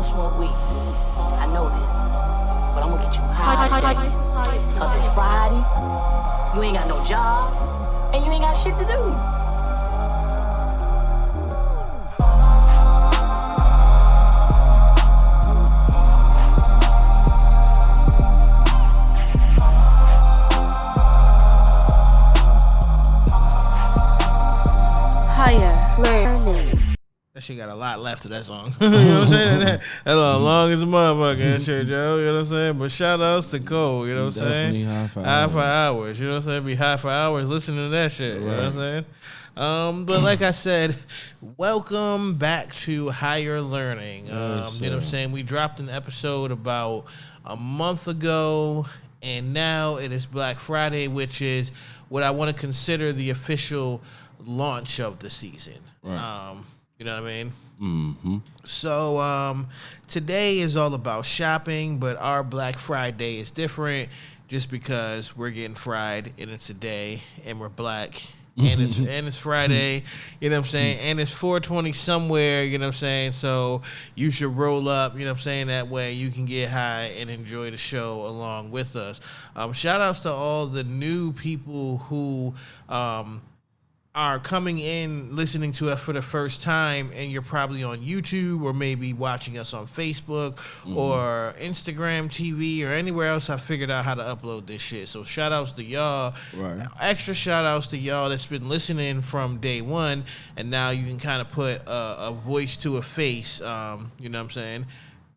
smoke weed. I know this. But I'm gonna get you high today. Cause it's Friday, you ain't got no job, and you ain't got shit to do. Higher learning. That shit got a lot left of that song. You know what I'm saying? That long as a motherfucker, that shit, Joe. You know what I'm saying? But shout outs to Cole, you know what I'm saying? High for hours. You know what I'm saying? Be high for hours listening to that shit. You know what I'm saying? But like I said, welcome back to Higher Learning. You know what I'm saying? We dropped an episode about a month ago, and now it is Black Friday, which is what I want to consider the official launch of the season. Right. You know what I mean? Mm-hmm. So today is all about shopping, but our Black Friday is different just because we're getting fried and it's a day and we're black and it's Friday, you know what I'm saying? And it's 420 somewhere, you know what I'm saying? So you should roll up, you know what I'm saying? That way you can get high and enjoy the show along with us. Shout outs to all the new people who are coming in listening to us for the first time, and you're probably on YouTube or maybe watching us on Facebook or Instagram TV or anywhere else I figured out how to upload this shit. So shout outs to y'all. Right. Extra shout outs to y'all that's been listening from day one, and now you can kind of put a voice to a face, you know what I'm saying?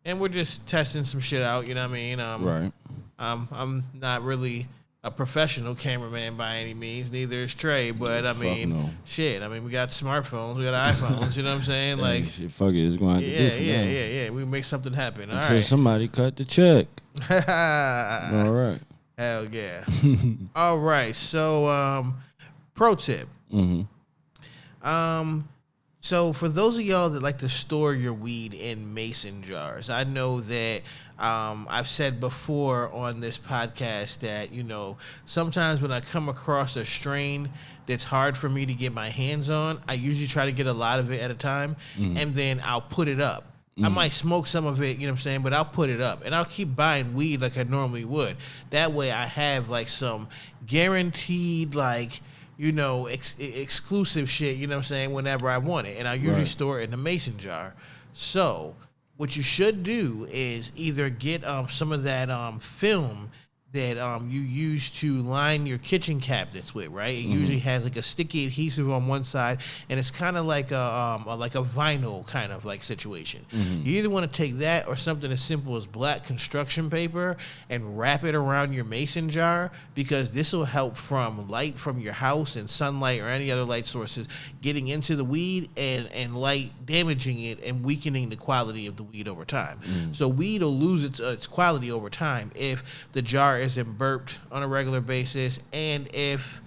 And we're just testing some shit out, you know what I mean? Right. I'm not really a professional cameraman by any means, neither is Trey, but I mean, no. shit, I mean, we got smartphones, we got iPhones, you know what I'm saying? Like, shit, fuck it, it's going to have to do for now. Yeah, we make something happen. Until All right. somebody cut the check. All right. Hell yeah. All right, so, pro tip. Mm-hmm. So for those of y'all that like to store your weed in mason jars, I know that I've said before on this podcast that, you know, sometimes when I come across a strain that's hard for me to get my hands on, I usually try to get a lot of it at a time, and then I'll put it up. I might smoke some of it, you know what I'm saying, but I'll put it up. And I'll keep buying weed like I normally would. That way I have, like, some guaranteed, like, you know, exclusive shit, you know what I'm saying, whenever I want it. And I usually store it in a mason jar. So what you should do is either get some of that film that you use to line your kitchen cabinets with, right? It usually has like a sticky adhesive on one side, and it's kind of like a vinyl kind of like situation. You either want to take that or something as simple as black construction paper and wrap it around your mason jar, because this will help from light from your house and sunlight or any other light sources getting into the weed and light damaging it and weakening the quality of the weed over time. So weed will lose its quality over time if the jar isn't burped on a regular basis and if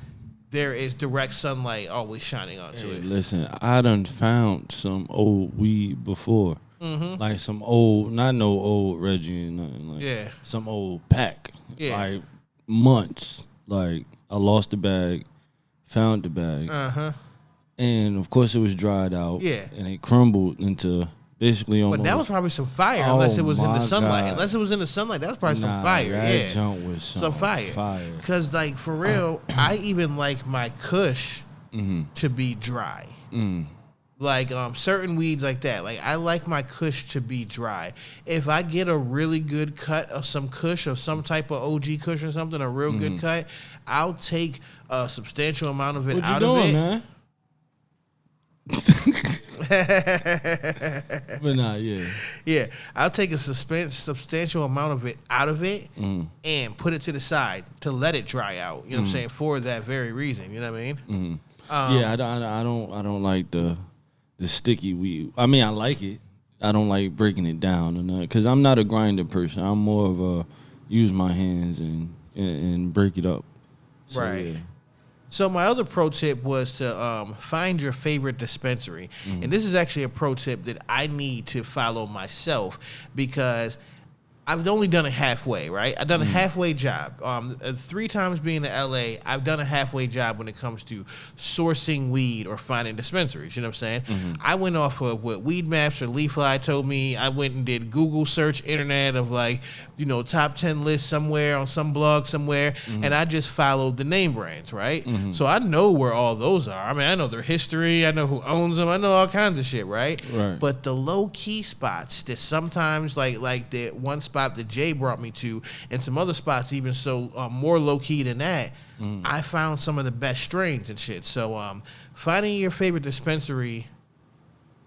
there is direct sunlight always shining onto it. Listen, I done found some old weed before. Like some old, not no old Reggie or nothing. Like some old pack. Like months. Like I lost the bag, found the bag. And of course it was dried out. And it crumbled into basically almost. But that was probably some fire, unless it was in the sunlight. God. Unless it was in the sunlight, that was probably some fire. That junk was some fire. Because, like, for real, I even like my kush to be dry. Like, certain weeds like that. Like, I like my kush to be dry. If I get a really good cut of some kush, of some type of OG kush or something, a real good cut, I'll take a substantial amount of it out of it. Man? But nah, yeah, I'll take a substantial amount of it out of it and put it to the side to let it dry out. You know what I'm saying, for that very reason. You know what I mean? I don't like the sticky weed. I mean, I like it. I don't like breaking it down because I'm not a grinder person. I'm more of a use my hands and break it up. So, right. Yeah. So my other pro tip was to find your favorite dispensary. And this is actually a pro tip that I need to follow myself, because I've only done it halfway, right? I've done a halfway job. 3 times being in LA, I've done a halfway job when it comes to sourcing weed or finding dispensaries. You know what I'm saying? I went off of what Weed Maps or Leafly told me. I went and did Google search internet of top 10 lists somewhere on some blog somewhere, and I just followed the name brands, right? So I know where all those are. I mean, I know their history. I know who owns them. I know all kinds of shit, right? But the low-key spots that sometimes, like the one spot that Jay brought me to, and some other spots even more low key than that, I found some of the best strains and shit. So finding your favorite dispensary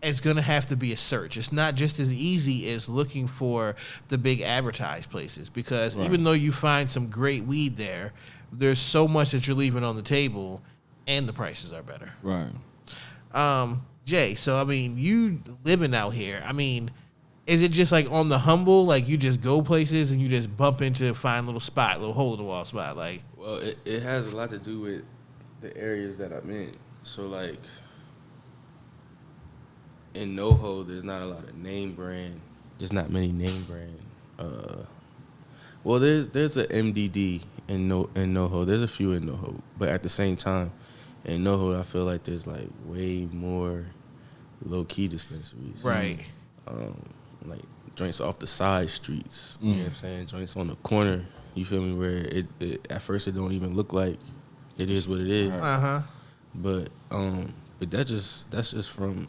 is gonna have to be a search. It's not just as easy as looking for the big advertised places, because even though you find some great weed there's so much that you're leaving on the table, and the prices are better. Jay, so I mean, you living out here, I mean, is it just like on the humble, like you just go places and you just bump into a fine little spot, little hole in the wall spot? Like, well, it has a lot to do with the areas that I'm in. So like in NoHo, there's not a lot of name brand. There's not many name brand. Well, there's a MDD in NoHo. There's a few in NoHo, but at the same time, in NoHo, I feel like there's like way more low key dispensaries. Right. Like joints off the side streets, you know what I'm saying? Joints on the corner, you feel me? Where it at first it don't even look like it is what it is. But that's just from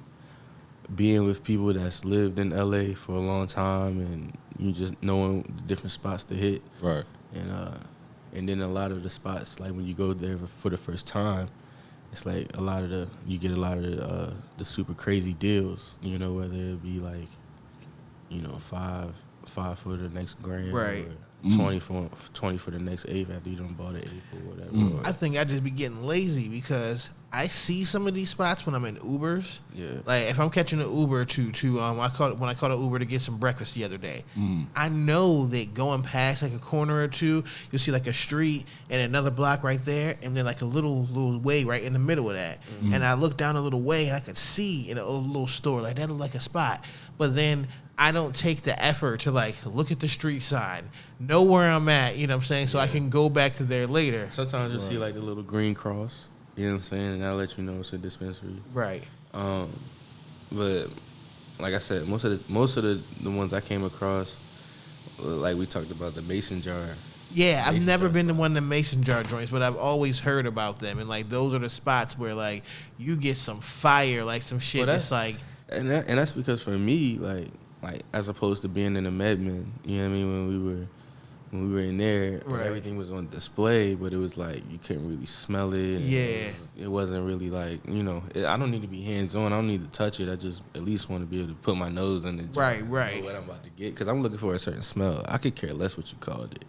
being with people that's lived in LA for a long time, and you just knowing the different spots to hit. Right. And then a lot of the spots, like when you go there for the first time, it's like you get a lot of the super crazy deals, you know, whether it be like, you know, five for the next grand, right? Or 20 for the next eighth after you done bought an eighth or whatever. I think I just be getting lazy because I see some of these spots when I'm in Ubers. Yeah. Like if I'm catching an Uber when I caught an Uber to get some breakfast the other day, I know that going past like a corner or two, you'll see like a street and another block right there, and then like a little way right in the middle of that. And I look down a little way and I could see in a little store like that look like a spot, but then I don't take the effort to like look at the street sign, know where I'm at, you know what I'm saying, so I can go back to there later. Sometimes you'll see like the little green cross, you know what I'm saying, and that'll let you know it's a dispensary. Right. But like I said, most of the ones I came across, like we talked about the mason jar. Yeah, I've never been to one of the mason jar joints, but I've always heard about them, and like those are the spots where like you get some fire, like some shit that's like. And that's because for me, like as opposed to being in a Medman, you know what I mean, when we were in there, right. Everything was on display, but it was like you couldn't really smell it. Yeah. It wasn't really like, you know, I don't need to be hands-on. I don't need to touch it. I just at least want to be able to put my nose in it. Right. Know what I'm about to get, because I'm looking for a certain smell. I could care less what you called it.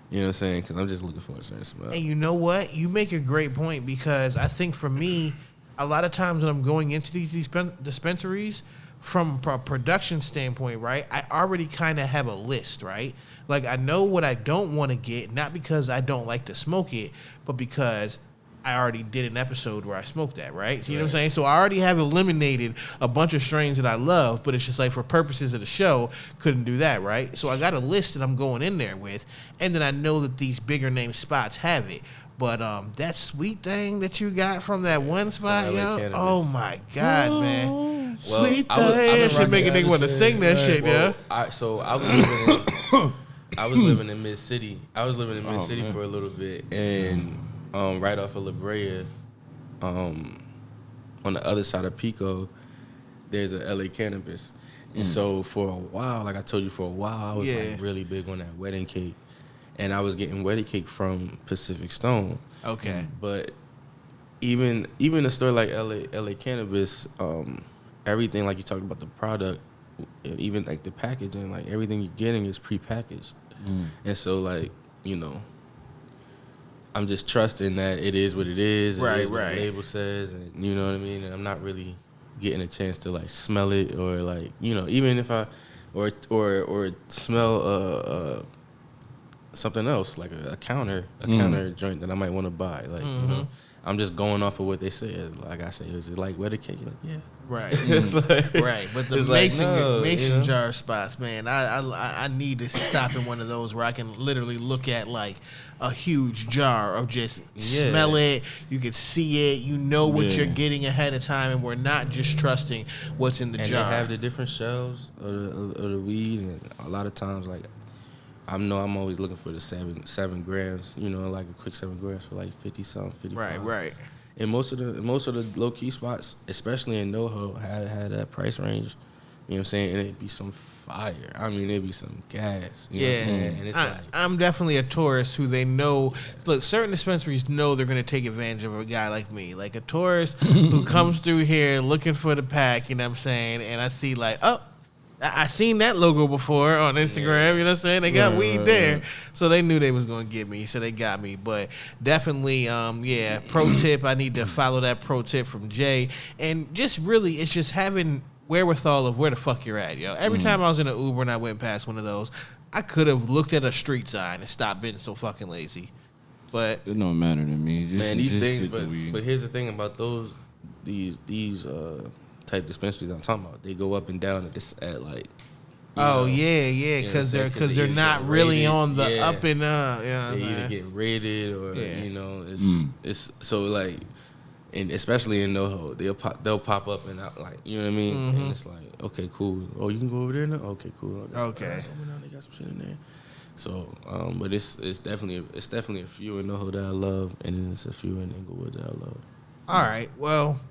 You know what I'm saying? Because I'm just looking for a certain smell. And you know what? You make a great point, because I think for me, a lot of times when I'm going into these dispensaries, from a production standpoint, right, I already kind of have a list, right? Like, I know what I don't want to get, not because I don't like to smoke it, but because I already did an episode where I smoked that, right? So, you know what I'm saying? So I already have eliminated a bunch of strains that I love, but it's just like for purposes of the show, couldn't do that, right? So I got a list that I'm going in there with, and then I know that these bigger name spots have it. But that sweet thing that you got from that one spot, yo, oh my God, man. Sweet thing. That should make a nigga want to sing that shit, yeah. I was living in Mid-City. I was living in Mid-City for a little bit, and right off of La Brea, on the other side of Pico, there's a LA Cannabis. And so for a while, like I told you, I was like really big on that wedding cake. And I was getting wedding cake from Pacific Stone. Okay. But even a store like LA Cannabis, everything, like you talked about the product, even like the packaging, like everything you're getting is prepackaged. And so, like, you know, I'm just trusting that it is what it is. Right, it is what right. the label says, and you know what I mean? And I'm not really getting a chance to like smell it, or like, you know, even if I or smell something else, like a counter joint that I might want to buy. Like, you know, I'm just going off of what they said. Like I said, is it like wedding cake? Like, yeah. Right. It's like, right. But the mason jar spots, man, I need to stop in one of those where I can literally look at like a huge jar of just smell it. You can see it. You know what you're getting ahead of time, and we're not just trusting what's in the jar. And they have the different shells of the weed, and a lot of times, like, I'm always looking for the 7 grams. You know, like a quick 7 grams for like 50 something, 55. Right. And most of the low key spots, especially in NoHo, had that price range. You know what I'm saying? And it'd be some fire. I mean, it'd be some gas. You know what I'm saying? And it's I'm definitely a tourist who they know. Look, certain dispensaries know they're going to take advantage of a guy like me. Like a tourist who comes through here looking for the pack, you know what I'm saying? And I see like, oh, I seen that logo before on Instagram, you know what I'm saying? They got weed there. So they knew they was going to get me, so they got me. But definitely, pro tip, I need to follow that pro tip from Jay. And just really, it's just having wherewithal of where the fuck you're at, yo. Every time I was in an Uber and I went past one of those, I could have looked at a street sign and stopped being so fucking lazy. But it don't matter to me. These things, but here's the thing about these type dispensaries I'm talking about. They go up and down at like. Because they're not really rated, on the up and up. You know they either get rated or it's so like, and especially in NoHo, they'll pop up and out, like, you know what I mean. And it's like, okay, cool. Oh, you can go over there now. Okay, cool. Okay. They got some shit in there. So, but it's definitely a few in NoHo that I love, and then it's a few in Inglewood that I love. All right, well.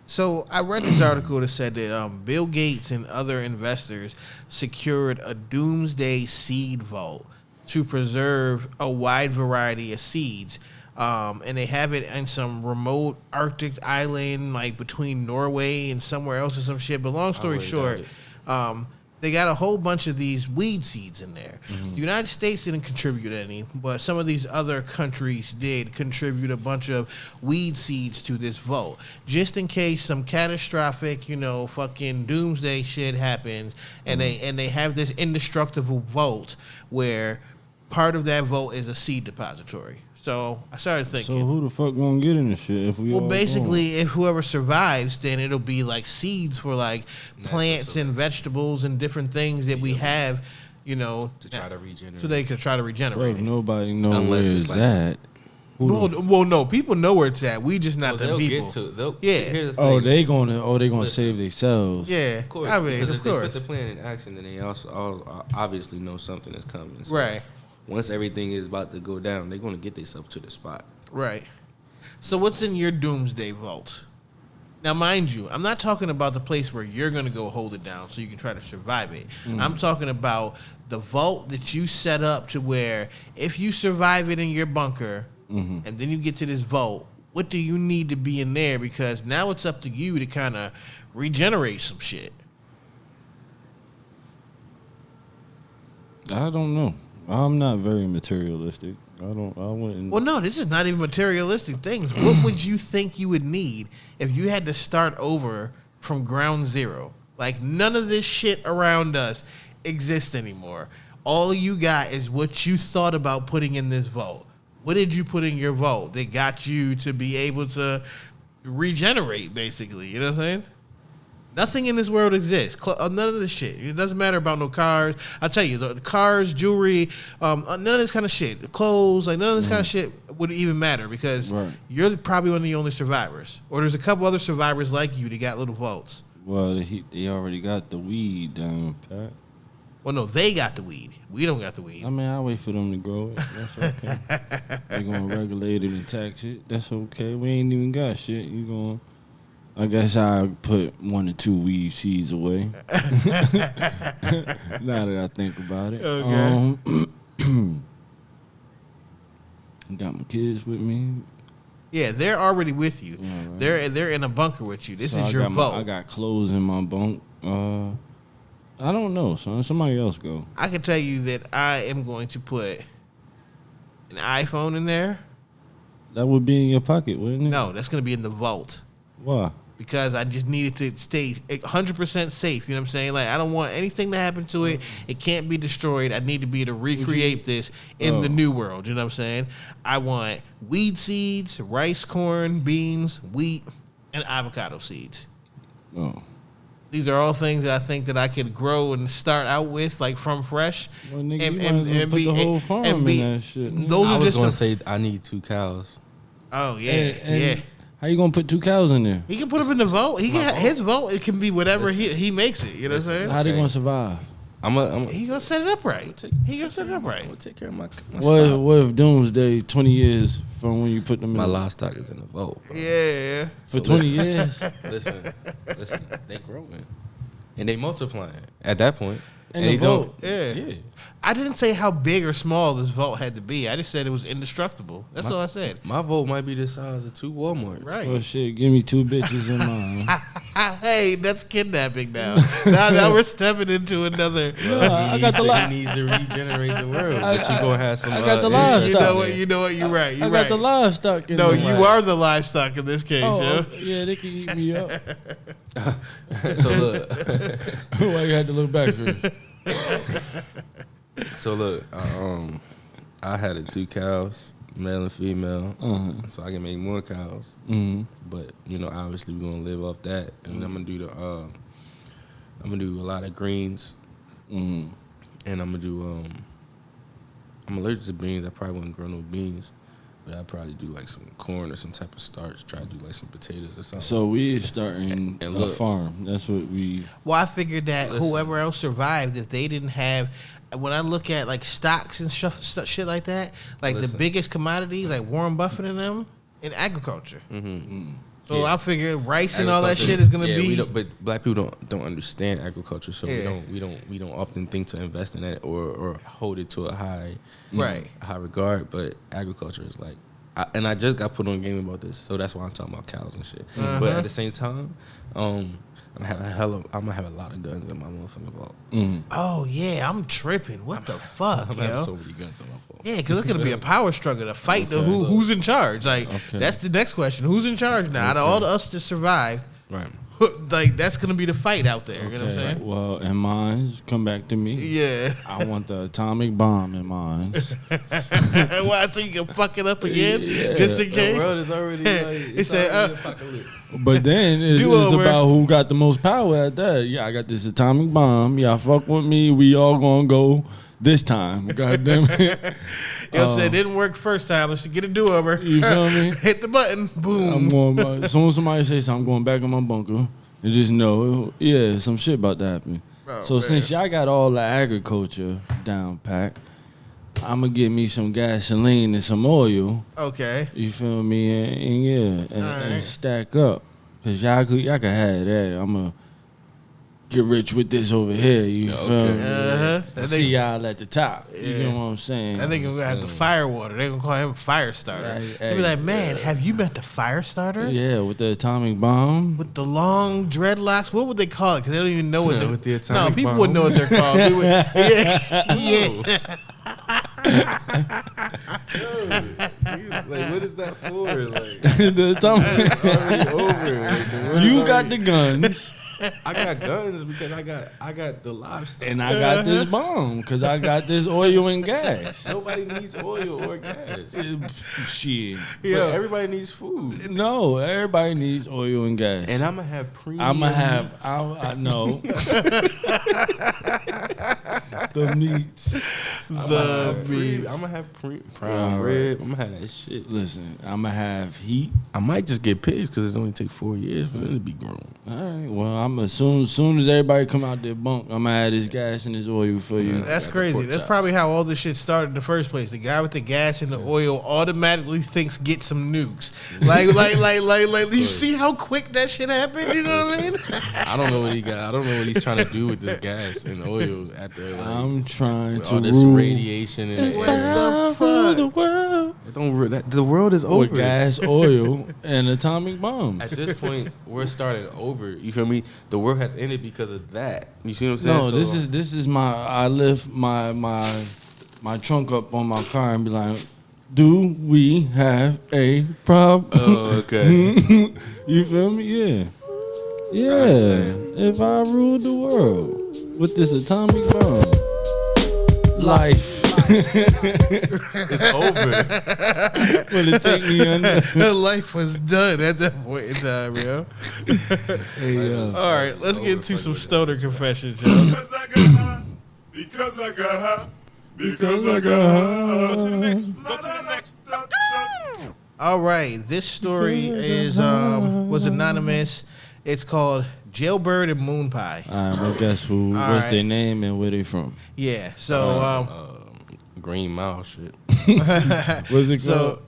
So I read this article that said that Bill Gates and other investors secured a doomsday seed vault to preserve a wide variety of seeds. And they have it in some remote Arctic island, like between Norway and somewhere else or some shit. But long story short, they got a whole bunch of these weed seeds in there. The United States didn't contribute any, but some of these other countries did contribute a bunch of weed seeds to this vault, just in case some catastrophic, fucking doomsday shit happens, and they have this indestructible vault where part of that vault is a seed depository. So I started thinking. So who the fuck gonna get in this shit if we? Well, basically, if whoever survives, then it'll be like seeds for like plants and vegetables and different things that we have, to try to regenerate. So they could try to regenerate. Bro, nobody knows where it's at. Well, no, people know where it's at. We just not the people. They gonna save themselves. Yeah, of course. I mean, if they put the plan in action, then they also obviously know something is coming. So. Right. Once everything is about to go down, they're going to get themselves to the spot. Right. So what's in your doomsday vault? Now, mind you, I'm not talking about the place where you're going to go hold it down so you can try to survive it. I'm talking about the vault that you set up to where if you survive it in your bunker and then you get to this vault, what do you need to be in there? Because now it's up to you to kind of regenerate some shit. I don't know. I'm not very materialistic. I wouldn't. Well, no, this is not even materialistic things. What would you think you would need if you had to start over from ground zero? Like, none of this shit around us exists anymore. All you got is what you thought about putting in this vault. What did you put in your vault that got you to be able to regenerate, basically? You know what I'm saying? Nothing in this world exists. None of this shit. It doesn't matter about no cars. I tell you, the cars, jewelry, none of this kind of shit. The clothes, like none of this kind of shit would even matter because you're probably one of the only survivors. Or there's a couple other survivors like you that got little vaults. Well, they already got the weed down, Pat. Well, no, they got the weed. We don't got the weed. I mean, I'll wait for them to grow it. That's okay. They're going to regulate it and tax it. That's okay. We ain't even got shit. I guess I'll put 1 or 2 weed seeds away. Now that I think about it. Okay. Got my kids with me. Yeah, they're already with you. Right. They're in a bunker with you. This is your vault. I got clothes in my bunk. I don't know, son. Somebody else go. I can tell you that I am going to put an iPhone in there. That would be in your pocket, wouldn't it? No, that's going to be in the vault. Why? because I just needed to stay 100% safe. You know what I'm saying? Like, I don't want anything to happen to it. It can't be destroyed. I need to be able to recreate this in the new world. You know what I'm saying? I want weed seeds, rice, corn, beans, wheat, and avocado seeds. Oh. These are all things that I think that I could grow and start out with, like from fresh. Well, nigga, and put the whole farm in that shit. Those I are was just gonna say I need 2 cows. Oh yeah, yeah. How you gonna put 2 cows in there? He can put them in the vote. He can his vote. It can be whatever he makes it. You know what I'm saying? How they gonna survive? He gonna set it up right. He gonna set it up right. I'm gonna take care of my What if doomsday 20 years from when you put them in? My livestock is in the vote. Bro. Yeah. For 20 years. Listen, they growing and they multiplying at that point. And they the vote. Yeah. I didn't say how big or small this vote had to be. I just said it was indestructible. That's all I said. My vote might be the size of 2 Walmarts. Right. Well, shit, give me 2 bitches in mine. Hey, that's kidnapping now. now we're stepping into another. I got the He needs to regenerate the world, but you gonna have some. I got the You livestock. know what? You're right. You're I right. got the livestock in No, there. you are the livestock in this case. Oh, yo. yeah, they can eat me up. So look, Why you had to look back for it? I had 2 cows, male and female, so I can make more cows. But obviously we're gonna live off that, and I'm gonna do a lot of greens, and I'm allergic to beans. I probably wouldn't grow no beans, but I'd probably do like some corn or some type of starch. Try to do like some potatoes or something. So we starting a farm. That's what we. Well, I figured that whoever else survived, if they didn't have, when I look at like stocks and shit like that, like the biggest commodities, like Warren Buffett and them, in agriculture. So I figured rice and all that shit is gonna be. But black people don't understand agriculture, so we don't often think to invest in that or hold it to a high regard. But agriculture is like, I just got put on game about this, so that's why I'm talking about cows and shit. But at the same time, I'm gonna have a lot of guns in my motherfucking vault. Oh yeah, I'm tripping. What the fuck, I'm yo? having so many guns in my vault. Yeah, because it's gonna be a power struggle to fight who's in charge. Like that's the next question. Who's in charge now? Out of all of us that survived, right? Like that's gonna be the fight out there. You know what I'm saying? Well, and mine's come back to me. Yeah. I want the atomic bomb in mine's. Why? So you can fuck it up again, just in case. The world is already like apocalypse. But then it's about who got the most power at that. Yeah, I got this atomic bomb. Yeah, fuck with me. We all gonna go this time. God damn it. You know what I'm saying? It didn't work first time. Let's get a do-over. You feel me? Hit the button. Boom. I'm going. As soon as somebody says something, I'm going back in my bunker and just know, some shit about to happen. Oh, so since y'all got all the agriculture down packed, I'm gonna get me some gasoline and some oil. Okay. You feel me? And stack up, cause y'all could have that. I'm gonna get rich with this over here. You feel me? See y'all at the top. You know what I'm saying? I think I'm gonna have the fire water. They're gonna call him fire starter. They be like, man, have you met the fire starter? Yeah, with the atomic bomb. With the long dreadlocks. What would they call it? Because they don't even know what with the atomic bomb. People wouldn't know what they're called. Yeah. Like, what is that for? Like, The atomic. it's already over. Like, You got the guns. I got guns because I got the livestock. And I got this bomb because I got this oil and gas. Nobody needs oil or gas. Shit. But everybody needs food. No, everybody needs oil and gas. And I'm going to have premium. I know. The meats. I'm going to have prime rib. I'm going to have that shit. Listen, I'm going to have heat. I might just get pigs because it's only take 4 years for them to be grown. All right. Well, I'm as soon as everybody come out their bunk, I'm gonna add this gas and this oil for you. That's crazy. That's probably how all this shit started in the first place. The guy with the gas and the oil automatically thinks get some nukes. Like, you see how quick that shit happened? You know what I mean? I don't know what he got. I don't know what he's trying to do with this gas and oil after. Like, I'm trying to all this rule radiation in the What air. the fuck? the world The world is over. with gas, oil, and atomic bombs. At this point, we're starting over. You feel me? The world has ended because of that. You see what I'm saying? No, this is my. I lift my trunk up on my car and be like, "Do we have a problem?" Oh, okay. You feel me? Yeah. Yeah, if I ruled the world with this atomic bomb, life. It's over. Will it take me under? Life was done at that point in time, yo. Hey, All right, let's get into some stoner confessions, yo. Because I got high. Because I got high. Because I got high. Go to the next. Go to the next. All right, this story is was anonymous. It's called Jailbird and Moon Pie. All right, well, guess who? What's their name and where they from? Yeah, so Green Mile shit. What's it called?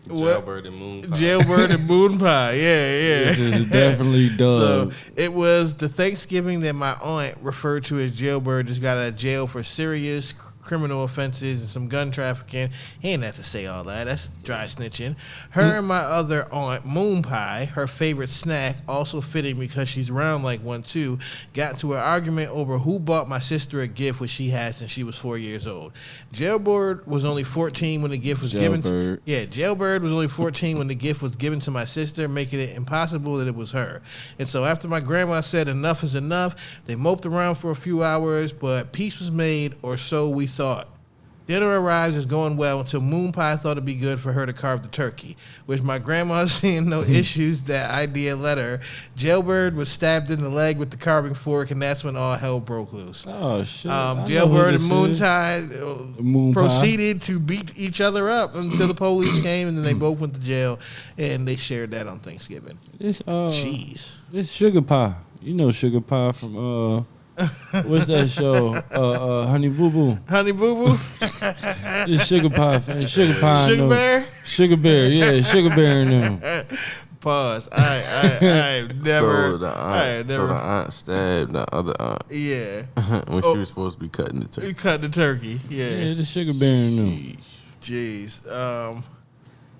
so Jailbird and Moon Pie. Jailbird and Moon Pie. Yeah. This is definitely So dub. it was the Thanksgiving that my aunt referred to as Jailbird just got out of jail for serious criminal offenses and some gun trafficking. He ain't have to say all that. That's dry snitching. Her and my other aunt, Moon Pie, her favorite snack, also fitting because she's round like one too, got into an argument over who bought my sister a gift which she had since she was 4 years old. Jailbird was only 14 when the gift was given. Yeah, Jailbird was only 14 when the gift was given to my sister, making it impossible that it was her. And so after my grandma said enough is enough, they moped around for a few hours, but peace was made, or so we thought. Dinner arrived as going well until Moon Pie thought it'd be good for her to carve the turkey, which my grandma, seeing no issues that idea led her. Jailbird was stabbed in the leg with the carving fork, and that's when all hell broke loose. Oh shit! Jailbird and Moon Pie proceeded to beat each other up until the police came, and then they both went to jail, and they shared that on Thanksgiving. Jeez. This Sugar Pie. You know Sugar Pie from what's that show? Honey Boo Boo. Honey Boo Boo? This Sugar Pie. Sugar Pie. Sugar Bear? Sugar Bear, yeah. Sugar Bear in them. Pause. I never. So the aunt stabbed the other aunt. Yeah. When she was supposed to be cutting the turkey. You cut the turkey. Yeah. Yeah, the Sugar Bear in them. Jeez.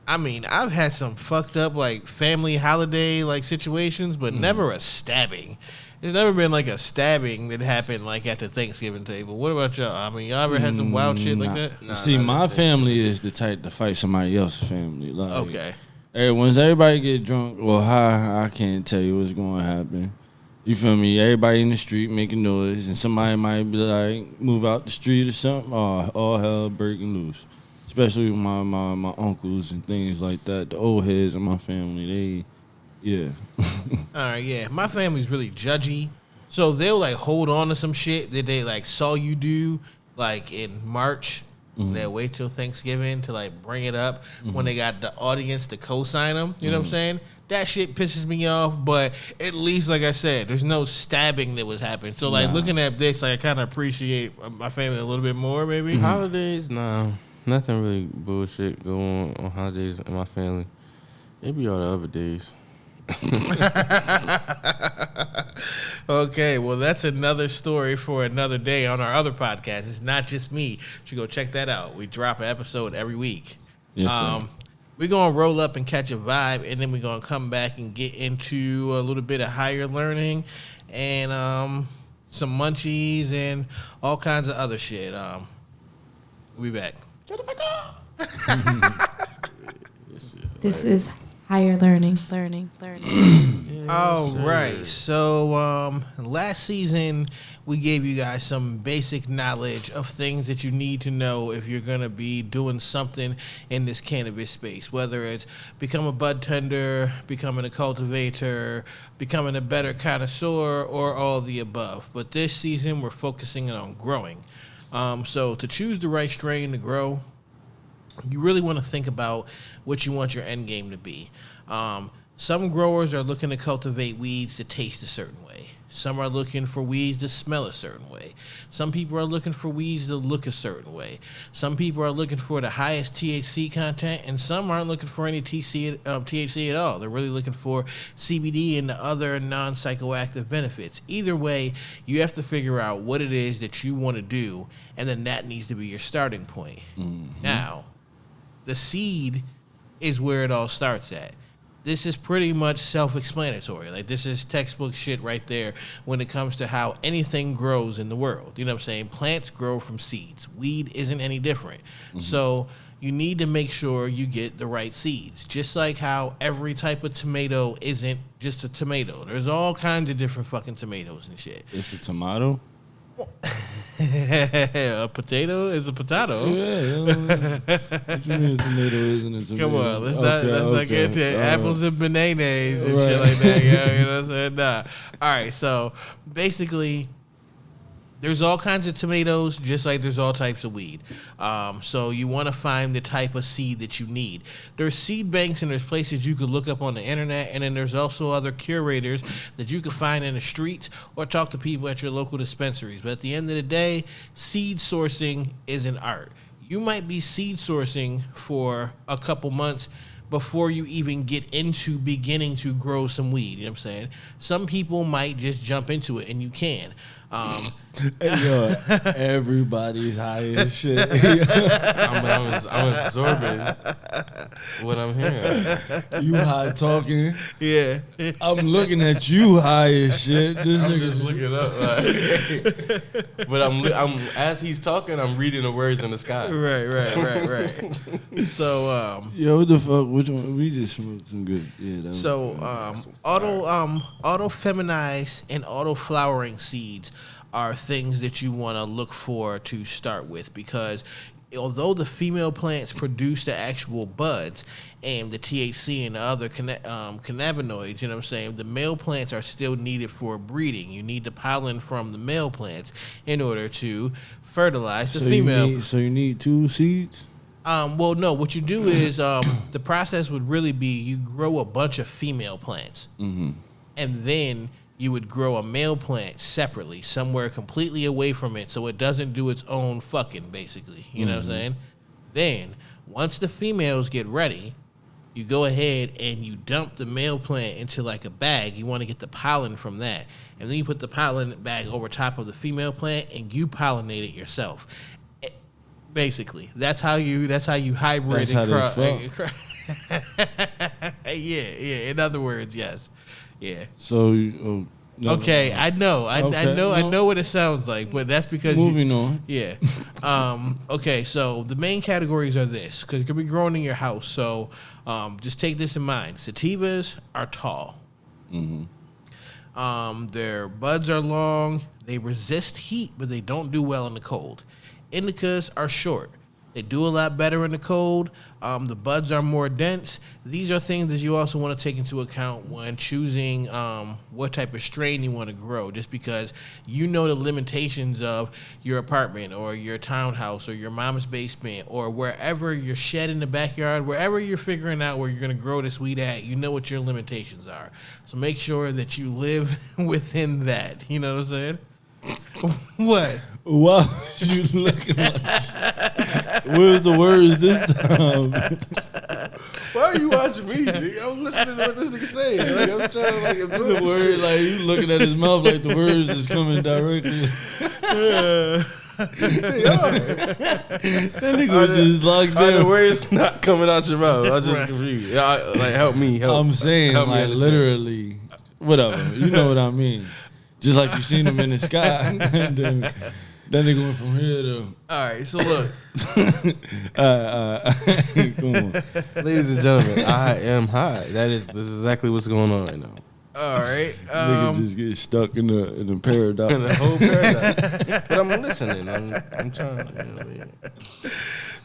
I mean, I've had some fucked up like family holiday like situations, but never a stabbing. There's never been like a stabbing that happened like at the Thanksgiving table. What about y'all? I mean, y'all ever had some wild shit like that? Nah, see, my family is the type to fight somebody else's family. Like, okay. Once everybody get drunk or high, I can't tell you what's going to happen. You feel me? Everybody in the street making noise, and somebody might be like, move out the street or something. Oh, all hell breaking loose. Especially with my uncles and things like that. The old heads in my family, yeah. All right, yeah. My family's really judgy. So they'll like hold on to some shit that they like saw you do like in March. Mm-hmm. They'll wait till Thanksgiving to like bring it up when they got the audience to co-sign them. You know what I'm saying? That shit pisses me off, but at least, like I said, there's no stabbing that was happening. So like looking at this, like, I kind of appreciate my family a little bit more, maybe. Holidays, nah. Nothing really bullshit go on holidays in my family. It be all the other days. Okay, well, that's another story for another day on our other podcast. It's not just me. You should go check that out. We drop an episode every week. Yes, we're going to roll up and catch a vibe, and then we're going to come back and get into a little bit of higher learning and some munchies and all kinds of other shit. We'll be back. This is higher learning. All right. So last season, we gave you guys some basic knowledge of things that you need to know if you're going to be doing something in this cannabis space, whether it's become a bud tender, becoming a cultivator, becoming a better connoisseur, or all of the above. But this season, we're focusing on growing. So to choose the right strain to grow, you really want to think about what you want your end game to be. Some growers are looking to cultivate weeds to taste a certain way. Some are looking for weeds to smell a certain way. Some people are looking for weeds to look a certain way. Some people are looking for the highest THC content, and some aren't looking for any THC at all. They're really looking for CBD and the other non-psychoactive benefits. Either way, you have to figure out what it is that you want to do, and then that needs to be your starting point. Now, the seed is where it all starts at. This is pretty much self-explanatory. Like, this is textbook shit right there when it comes to how anything grows in the world. You know what I'm saying? Plants grow from seeds. Weed isn't any different. So you need to make sure you get the right seeds. Just like how every type of tomato isn't just a tomato. There's all kinds of different fucking tomatoes and shit. It's a tomato? A potato is a potato. Yeah. What you mean a tomato isn't a tomato? Come on, let's not get into apples and bananas and shit like that. You know what I'm saying? Nah. All right, so basically, there's all kinds of tomatoes, just like there's all types of weed. So you want to find the type of seed that you need. There's seed banks and there's places you could look up on the internet, and then there's also other curators that you can find in the streets or talk to people at your local dispensaries. But at the end of the day, seed sourcing is an art. You might be seed sourcing for a couple months before you even get into beginning to grow some weed. You know what I'm saying? Some people might just jump into it, and you can. Yo, everybody's high as shit. I'm absorbing what I'm hearing. You high talking. Yeah. I'm looking at you high as shit. This I'm nigga just looking up. Like, but I'm as he's talking, I'm reading the words in the sky. Right. So, yo, what the fuck? Which one? We just smoked some good. Yeah. That so, auto feminized and auto flowering seeds are things that you want to look for to start with, because although the female plants produce the actual buds and the THC and the other cannabinoids, you know what I'm saying, the male plants are still needed for breeding. You need the pollen from the male plants in order to fertilize the female. So you need 2 seeds? Well, no. What you do is the process would really be you grow a bunch of female plants, and then you would grow a male plant separately, somewhere completely away from it, so it doesn't do its own fucking, basically. You know what I'm saying? Then, once the females get ready, you go ahead and you dump the male plant into like a bag. You want to get the pollen from that, and then you put the pollen bag over top of the female plant, and you pollinate it yourself. Basically, that's how you hybrid. That's how they fuck. Yeah. In other words, yes. Yeah. So, okay, I know what it sounds like, but that's because moving on. Yeah. Okay, so the main categories are this, because it could be growing in your house. So, just take this in mind. Sativas are tall. Their buds are long. They resist heat, but they don't do well in the cold. Indicas are short. They do a lot better in the cold. The buds are more dense. These are things that you also want to take into account when choosing what type of strain you want to grow, just because you know the limitations of your apartment or your townhouse or your mom's basement or wherever your shed in the backyard, wherever you're figuring out where you're going to grow this weed at, you know what your limitations are. So make sure that you live within that. You know what I'm saying? What? Why are you looking like that? Where's the words this time? Why are you watching me, nigga? I'm listening to what this nigga saying. Like, I'm trying to like absorb the word, like you looking at his mouth like the words is coming directly. That nigga was just locked down. The words not coming out your mouth. I just confused. Like help me. I'm saying help like literally, whatever. You know what I mean? Just like you seen him in the sky. That nigga went from here to. All right, so look. Come on. Ladies and gentlemen, I am high. This is exactly what's going on right now. All right. Nigga just get stuck in the paradox. In the whole paradox. But I'm listening. I'm trying to.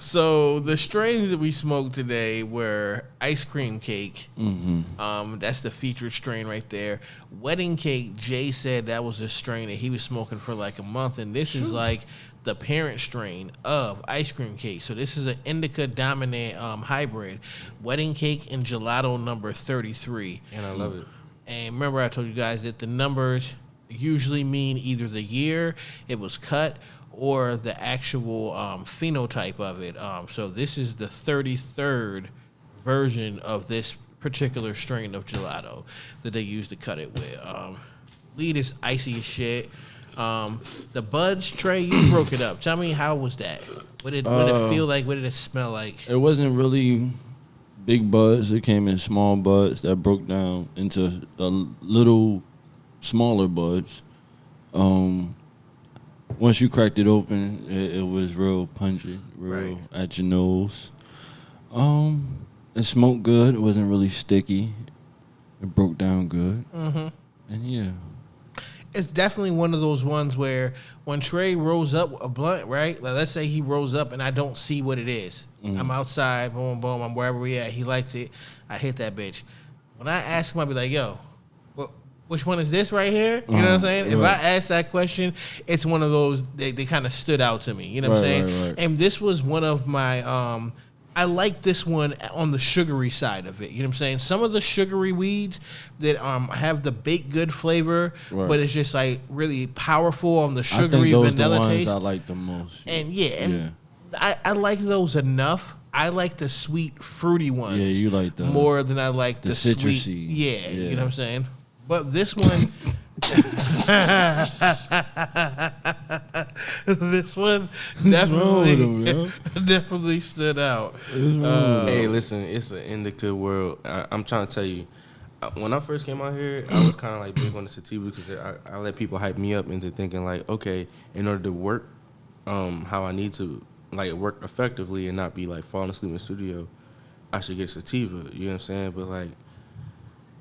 So the strains that we smoked today were ice cream cake. That's the featured strain right there. Wedding cake, Jay said that was a strain that he was smoking for like a month, and this is like the parent strain of ice cream cake. So this is an indica dominant hybrid. Wedding cake and gelato number 33. And I love it. And remember I told you guys that the numbers usually mean either the year it was cut or the actual phenotype of it. So this is the 33rd version of this particular strain of gelato that they use to cut it with. Weed is icy as shit. The buds, Trey, you broke it up. Tell me, how was that? What did it feel like? What did it smell like? It wasn't really big buds. It came in small buds that broke down into a little smaller buds. Once you cracked it open, it was real pungent, real at your nose. It smoked good. It wasn't really sticky. It broke down good. Mm-hmm. And yeah. It's definitely one of those ones where when Trey rolls up a blunt, right? Like, let's say he rolls up and I don't see what it is. Mm-hmm. I'm outside, boom, boom, I'm wherever we at. He likes it. I hit that bitch. When I ask him, I'll be like, yo, which one is this right here? You know what I'm saying? If I ask that question, it's one of those, they kind of stood out to me. You know what I'm saying? Right. And this was one of my, I like this one on the sugary side of it. You know what I'm saying? Some of the sugary weeds that have the baked good flavor, but it's just like really powerful on the sugary vanilla taste. I like the most. And I like those enough. I like the sweet, fruity ones. Yeah, you like the more than I like the citrusy. Sweet. Yeah, you know what I'm saying? But this one, this one definitely stood out. Hey, listen, it's an indica world. I'm trying to tell you, when I first came out here, I was kind of like big on the sativa because I let people hype me up into thinking like, okay, in order to work how I need to, like work effectively and not be like falling asleep in the studio, I should get sativa. You know what I'm saying? But like,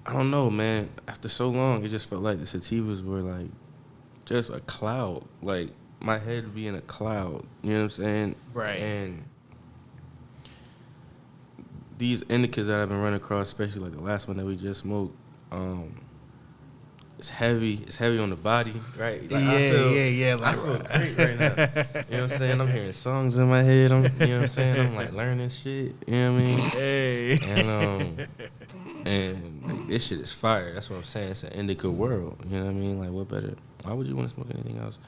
I don't know, man. After so long, it just felt like the sativas were like just a cloud. Like my head would be in a cloud. You know what I'm saying? Right. And these indicas that I've been running across, especially like the last one that we just smoked, it's heavy. It's heavy on the body, right? Like I feel great right now. You know what I'm saying? I'm hearing songs in my head. You know what I'm saying? I'm like learning shit. You know what I mean? Hey. And this shit is fire. That's what I'm saying. It's an indica world. You know what I mean? Like, what better? Why would you want to smoke anything else?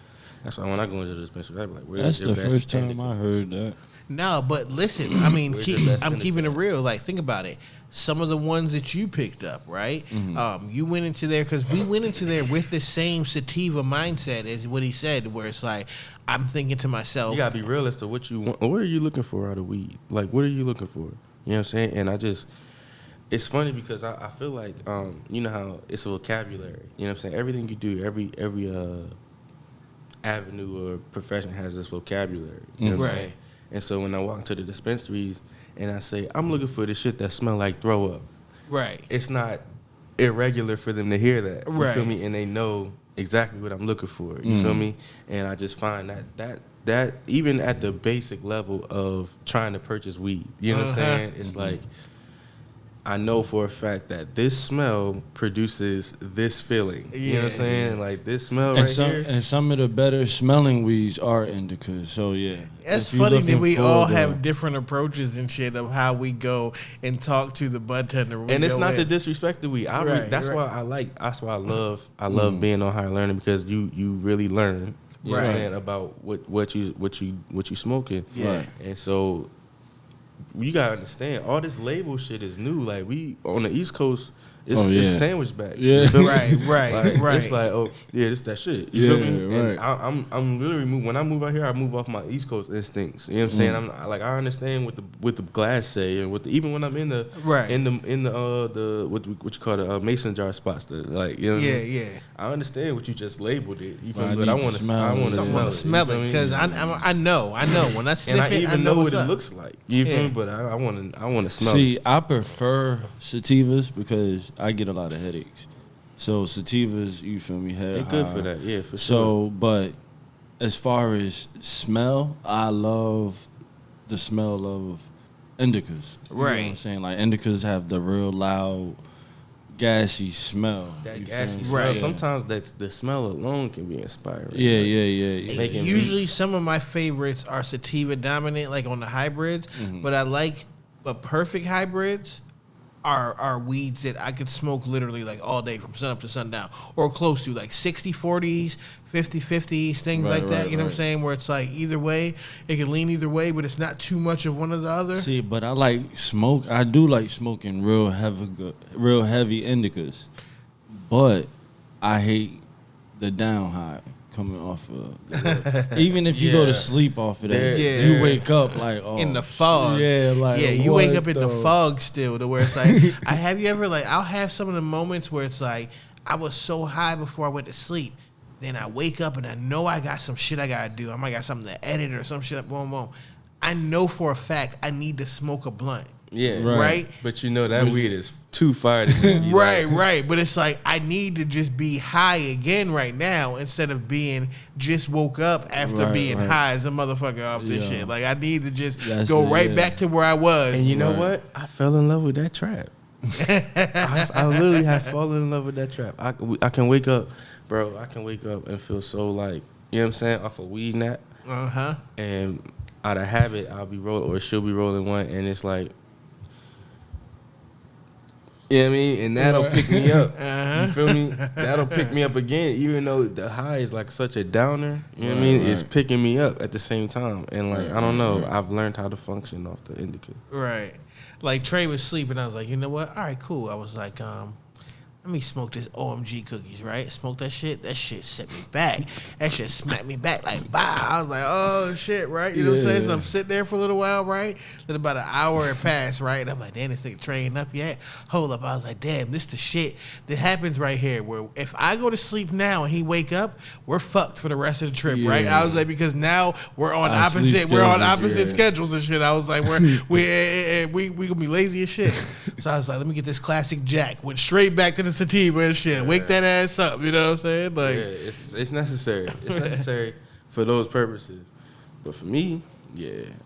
That's why when I go into the dispensary, I'm like, where's your best That's the first time indicas? I heard that. No, but listen, I mean, I'm keeping it indica? real. Like, think about it. Some of the ones that you picked up, right? Mm-hmm. You went into there because we went into there with the same sativa mindset as what he said, where it's like, I'm thinking to myself, You gotta be real as to what you want. What are you looking for out of weed? Like, what are you looking for? You know what I'm saying? And it's funny because I feel like, you know how it's a vocabulary. You know what I'm saying? Everything you do, every avenue or profession has this vocabulary. You know what I'm saying? And so when I walk into the dispensaries and I say, I'm looking for the shit that smell like throw up. right. It's not irregular for them to hear that. You Right. feel me? And they know exactly what I'm looking for. You feel me? And I just find that even at the basic level of trying to purchase weed, you know what I'm saying? It's like, I know for a fact that this smell produces this feeling. You know what I'm saying? Like this smell here. And some of the better smelling weeds are indicas. So yeah, That's if you funny that looking we for all the- have different approaches and shit of how we go and talk to the bud tender. And it's not to disrespect the weed. That's why I like. That's why I love being on Higher Learning because you really learn. You know what I'm saying about what you smoking. Yeah. Right. And so you gotta understand all this label shit is new. Like we on the East Coast, it's sandwich bags. Yeah. You feel me? Right. It's like, oh yeah, this that shit. You feel me? Right. And I'm literally when I move out here, I move off my East Coast instincts. You know what I'm saying? I understand what the glass say and even when I'm in the what you call the mason jar spots. Like you know what I mean? I understand what you just labeled it. You feel me? But I want to smell it because I know when I sniff and I it, even know what what's it up. looks like. You feel me? But I want to smell. See, it. I prefer sativas because I get a lot of headaches. So sativas, you feel me? They're good for that. Yeah, for sure. So, but as far as smell, I love the smell of indicas. You know what I'm saying? Like indicas have the real loud, gassy smell. That gassy smell. Right. Sometimes the smell alone can be inspiring. Yeah. Usually, some of my favorites are sativa dominant, like on the hybrids. But perfect hybrids are weeds that I could smoke literally like all day from sun up to sundown or close to, like 60-40s, 50-50s, things like that. You know what I'm saying? Where it's like either way, it can lean either way, but it's not too much of one or the other. See, but I like smoke. I do like smoking real heavy indicas, but I hate the down high coming off of. Even if you go to sleep off of that, you wake up like in the fog. You wake up in the fog still, to where it's like, have you ever I'll have some of the moments where it's like I was so high before I went to sleep. Then I wake up and I know I got some shit I gotta do. I might got something to edit or some shit. Boom, boom. I know for a fact I need to smoke a blunt. Yeah. Right? But you know that weed is too fire to be right. But it's like I need to just be high again right now instead of being just woke up after being high as a motherfucker off this shit. Like I need to just go back to where I was. And you know what? I fell in love with that trap. I literally have fallen in love with that trap. I can wake up, bro. I can wake up and feel so like, you know what I'm saying, off a weed nap. And out of habit, I'll be rolling, or she'll be rolling one, and it's like, you know what I mean? And that'll pick me up. You feel me? That'll pick me up again, even though the high is like such a downer. You know what I mean? It's picking me up at the same time. And like, I don't know. I've learned how to function off the indica. Right. Like Trey was sleeping. I was like, you know what? All right, cool. I was like, let me smoke this OMG cookies, right? Smoke that shit. That shit set me back. That shit smacked me back like, bah. I was like, oh, shit, right? You know what I'm saying? So I'm sitting there for a little while, right? Then about an hour had passed, right? And I'm like, damn, this thing trained up yet? Hold up. I was like, damn, this the shit that happens right here where if I go to sleep now and he wake up, we're fucked for the rest of the trip, right? I was like, because now we're on opposite schedules and shit. I was like, we gonna be lazy as shit. So I was like, let me get this classic Jack. Went straight back to the sativa and shit. Wake that ass up. You know what I'm saying? Like, it's necessary. It's necessary for those purposes. But for me,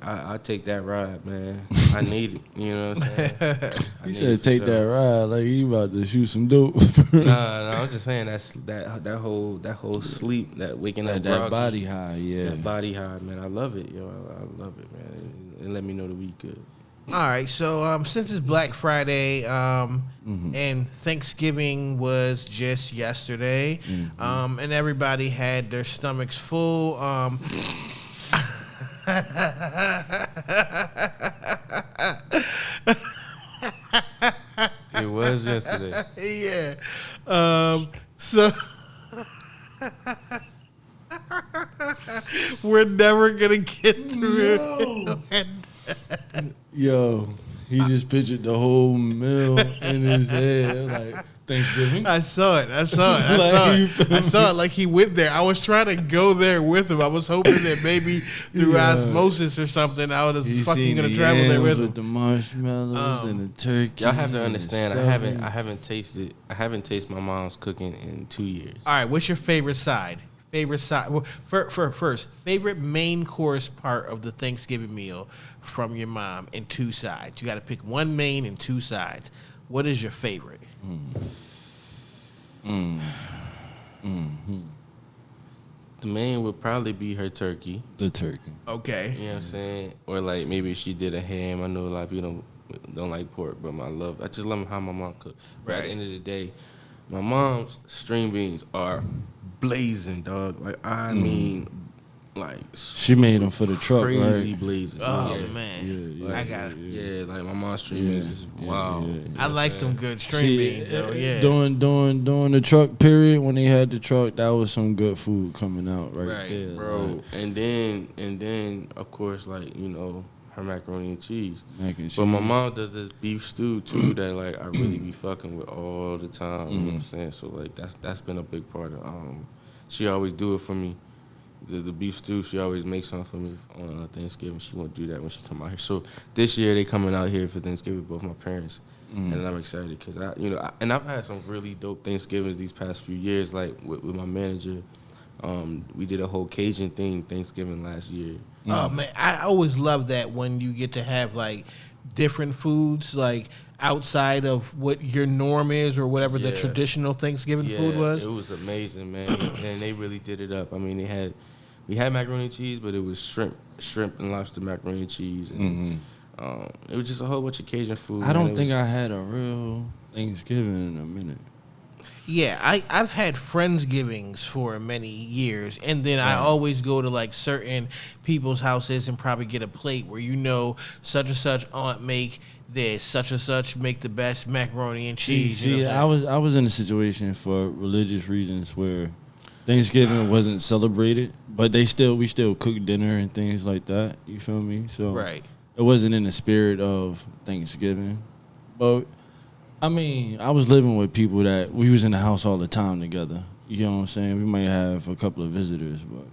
I take that ride, man. I need it. You know what I'm saying? You should take that ride like you about to shoot some dope. Nah, I'm just saying that whole sleep, that waking up, that body high, that body high, man. I love it, yo. I love it, man. And let me know the week good. All right, so since it's Black Friday and Thanksgiving was just yesterday, and everybody had their stomachs full, it was yesterday. Yeah. So we're never gonna get through it. Yo, he just pictured the whole meal in his head, like Thanksgiving. I saw it. Like he went there. I was trying to go there with him. I was hoping that maybe through osmosis or something, I was fucking gonna travel there with him. With the marshmallows and the turkey. Y'all have to understand. I haven't tasted my mom's cooking in 2 years. All right, what's your favorite side? Well, first, favorite main course part of the Thanksgiving meal from your mom and 2 sides. You got to pick one main and 2 sides. What is your favorite? The main would probably be her turkey. The turkey. Okay. You know what I'm saying? Or like maybe she did a ham. I know a lot of people don't like pork, but I just love how my mom cook. But at the end of the day, my mom's string beans are blazing, dog. Like I mean, like she made them for the truck, crazy right? blazing. Oh man, like, I got it. Yeah, like my mom's string beans is wow. I like some good string beans. During the truck period when they had the truck, that was some good food coming out right there, bro. Like. And then of course, like you know, her macaroni and cheese. But my mom does this beef stew too that like I really be fucking with all the time. You know what I'm saying? So like that's been a big part of. She always do it for me. The beef stew, she always makes something for me on Thanksgiving. She won't do that when she come out here. So this year they coming out here for Thanksgiving, both my parents, and I'm excited because I've had some really dope Thanksgivings these past few years. Like with my manager, we did a whole Cajun thing Thanksgiving last year. Oh man, I always love that when you get to have like different foods like outside of what your norm is or whatever the traditional Thanksgiving food was. It was amazing, man. And they really did it up. I mean, we had macaroni and cheese, but it was shrimp and lobster macaroni and cheese, and it was just a whole bunch of Cajun food. I don't think I had a real Thanksgiving in a minute. Yeah, I've had Friendsgivings for many years, and then I always go to like certain people's houses and probably get a plate where such and such aunt make this, such and such make the best macaroni and cheese. See, I was in a situation for religious reasons where Thanksgiving wasn't celebrated, but we still cook dinner and things like that. You feel me? So it wasn't in the spirit of Thanksgiving, but. I mean, I was living with people that we was in the house all the time together. You know what I'm saying? We might have a couple of visitors, but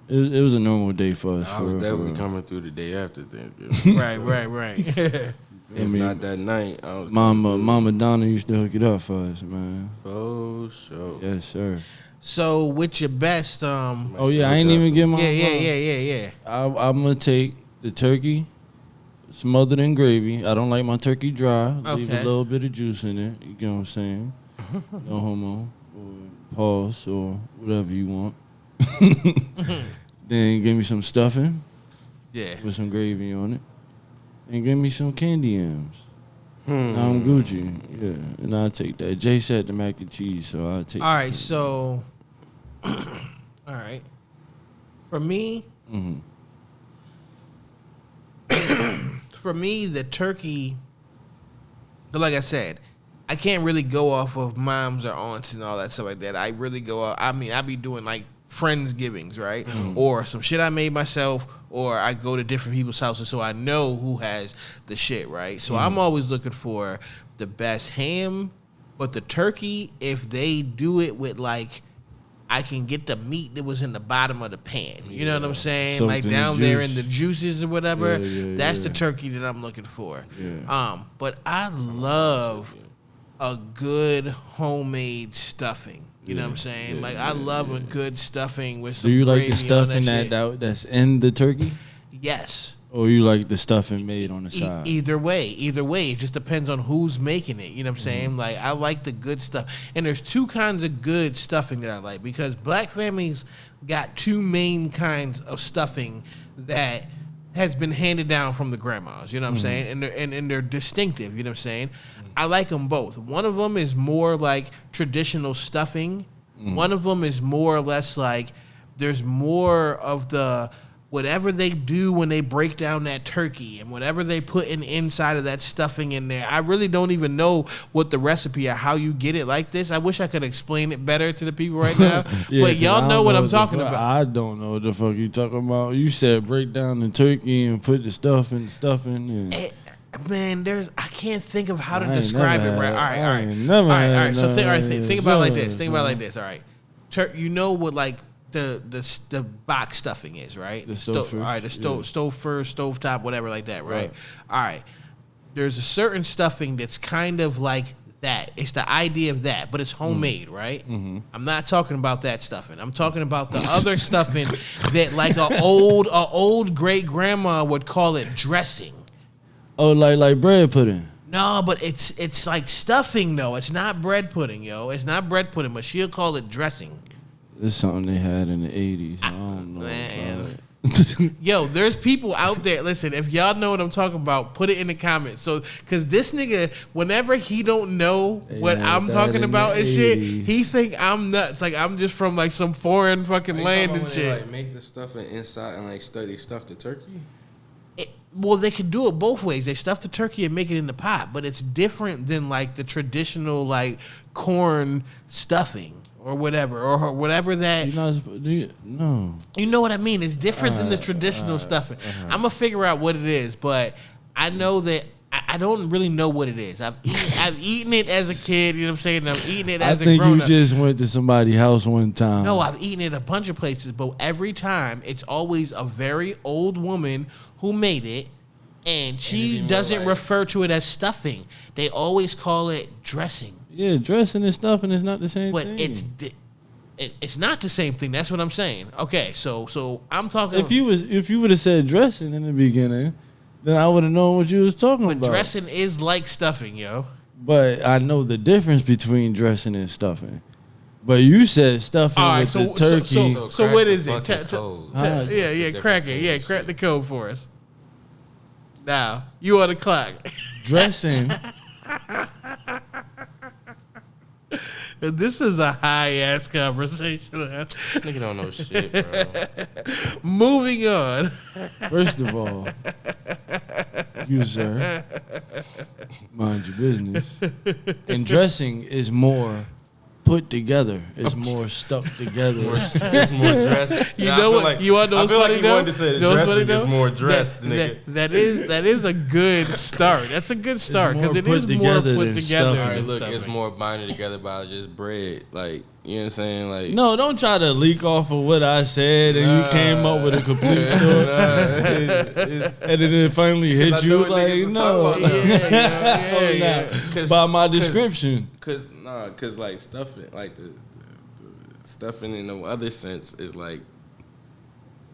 It was a normal day for us. I was definitely coming through the day after Thanksgiving. Right. If not that night, I was Mama Donna used to hook it up for us, man. For sure. Yes, sir. So with your best, oh yeah, I ain't even get my. Yeah. I'm gonna take the turkey, smothered in gravy. I don't like my turkey dry. Leave a little bit of juice in it. You get what I'm saying? No homo or pause or whatever you want. Then give me some stuffing. Yeah. With some gravy on it. And give me some candy yams. I'm Gucci. Yeah. And I'll take that. Jay said the mac and cheese, so I'll take All right, so all right. For me, for me, the turkey, like I said, I can't really go off of moms or aunts and all that stuff like that. I really go off, I be doing like Friendsgivings, right? Or some shit I made myself, or I go to different people's houses so I know who has the shit, right? So I'm always looking for the best ham, but the turkey, if they do it with like, I can get the meat that was in the bottom of the pan. You know what I'm saying? Soaked like in down the there juice. in the juices or whatever. That's the Yeah. turkey that I'm looking for. Yeah. But I love a good homemade stuffing. You know what I'm saying? Like I love a good stuffing with some Do you like gravy the stuffing on that that's in the turkey? Yes. Or you like the stuffing made on the side? Either way. It just depends on who's making it. You know what I'm saying? Like I like the good stuff. And there's two kinds of good stuffing that I like because black families got two main kinds of stuffing that has been handed down from the grandmas. You know what I'm saying? And they're distinctive. You know what I'm saying? I like them both. One of them is more like traditional stuffing. One of them is more or less like there's more of the whatever they do when they break down that turkey and whatever they put inside of that stuffing in there. I really don't even know what the recipe or how you get it like this. I wish I could explain it better to the people right now. But y'all know what I'm talking about. I don't know what the fuck you talking about. You said break down the turkey and put the stuff in the stuffing. And man, I can't think of how to describe it right. All right. So think about it like this. Think about it like this. All right. You know what like the box stuffing is, right? The stove first, stove top, whatever like that, right? All right. There's a certain stuffing that's kind of like that. It's the idea of that, but it's homemade, right? I'm not talking about that stuffing. I'm talking about the other stuffing that like a old great grandma would call it dressing. Oh, like bread pudding. No, but it's like stuffing though. It's not bread pudding, yo. It's not bread pudding, but she'll call it dressing. This is something they had in the 80s. I don't know. Man. Yo, there's people out there. Listen, if y'all know what I'm talking about, put it in the comments. So, because this nigga, whenever he don't know what I'm talking about and shit, he think I'm nuts. Like I'm just from like some foreign fucking land and shit. They, like make the stuffing inside and like they stuff the turkey. Well, they can do it both ways. They stuff the turkey and make it in the pot, but it's different than like the traditional like corn stuffing. Or whatever that. No. You know what I mean? It's different than the traditional stuffing. I'm gonna figure out what it is, but I know that I don't really know what it is. I've eaten it as a kid. You know what I'm saying? I've eaten it as a grown up. I think you just went to somebody's house one time. No, I've eaten it a bunch of places, but every time it's always a very old woman who made it, and she doesn't refer to it as stuffing. They always call it dressing. Yeah, dressing and stuffing is not the same thing. But it's not the same thing. That's what I'm saying. Okay, so I'm talking. If you would have said dressing in the beginning, then I would have known what you was talking about. But dressing is like stuffing, yo. But I know the difference between dressing and stuffing. But you said stuffing with the turkey. So what is it? Crack the code for us. Now, you on the clock. Dressing. This is a high-ass conversation. This nigga don't know shit, bro. Moving on. First of all, you, sir, mind your business. And dressing is more put together. It's more stuck together. It's more dressed. You know what? Like, you want to know what's funny like though? You wanted to say the dressing is more dressed, nigga. That is a good start. That's a good start because it is more put together. All right, look, it's more binding together by just bread. Like, you know what I'm saying? Like, no, don't try to leak off of what I said and you came up with a complete story. And then it finally hit you like, no. By my description. Cause like stuffing, like the stuffing in the other sense is like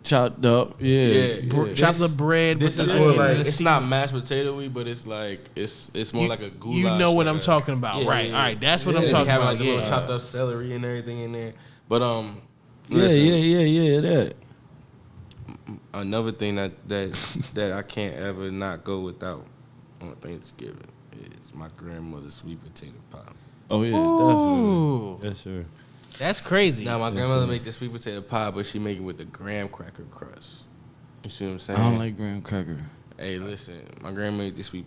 chopped up, chopped up bread. This is more like it's not mashed potato-y, but it's like it's more like a goulash. You know what I'm talking about, right? All right, that's what I'm talking about. Like the little chopped up celery and everything in there. But that. Another thing that I can't ever not go without on Thanksgiving is my grandmother's sweet potato pie. Oh yeah, Ooh. definitely. Yes, sir. That's crazy. Now my grandmother make the sweet potato pie, but she make it with the graham cracker crust. You see what I'm saying? I don't like graham cracker. Hey, listen, my grandma made the sweet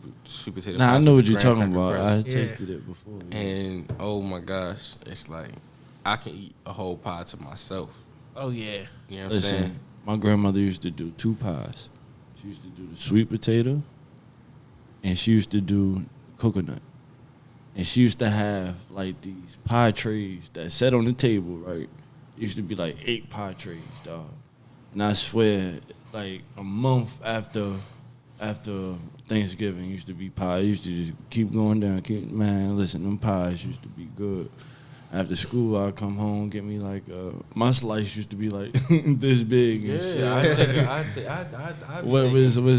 potato pie. Nah, I know what you're talking about. I tasted it before. And oh my gosh, it's like I can eat a whole pie to myself. Oh yeah. You know what I'm saying? My grandmother used to do 2 pies. She used to do the sweet potato, and she used to do coconut. And she used to have, like, these pie trays that sat on the table, right? It used to be, like, 8 pie trays, dog. And I swear, like, a month after Thanksgiving used to be pie. It used to just keep going down. Man, listen, them pies used to be good. After school, I'd come home, get me, like, my slice used to be, like, this big and shit. I'd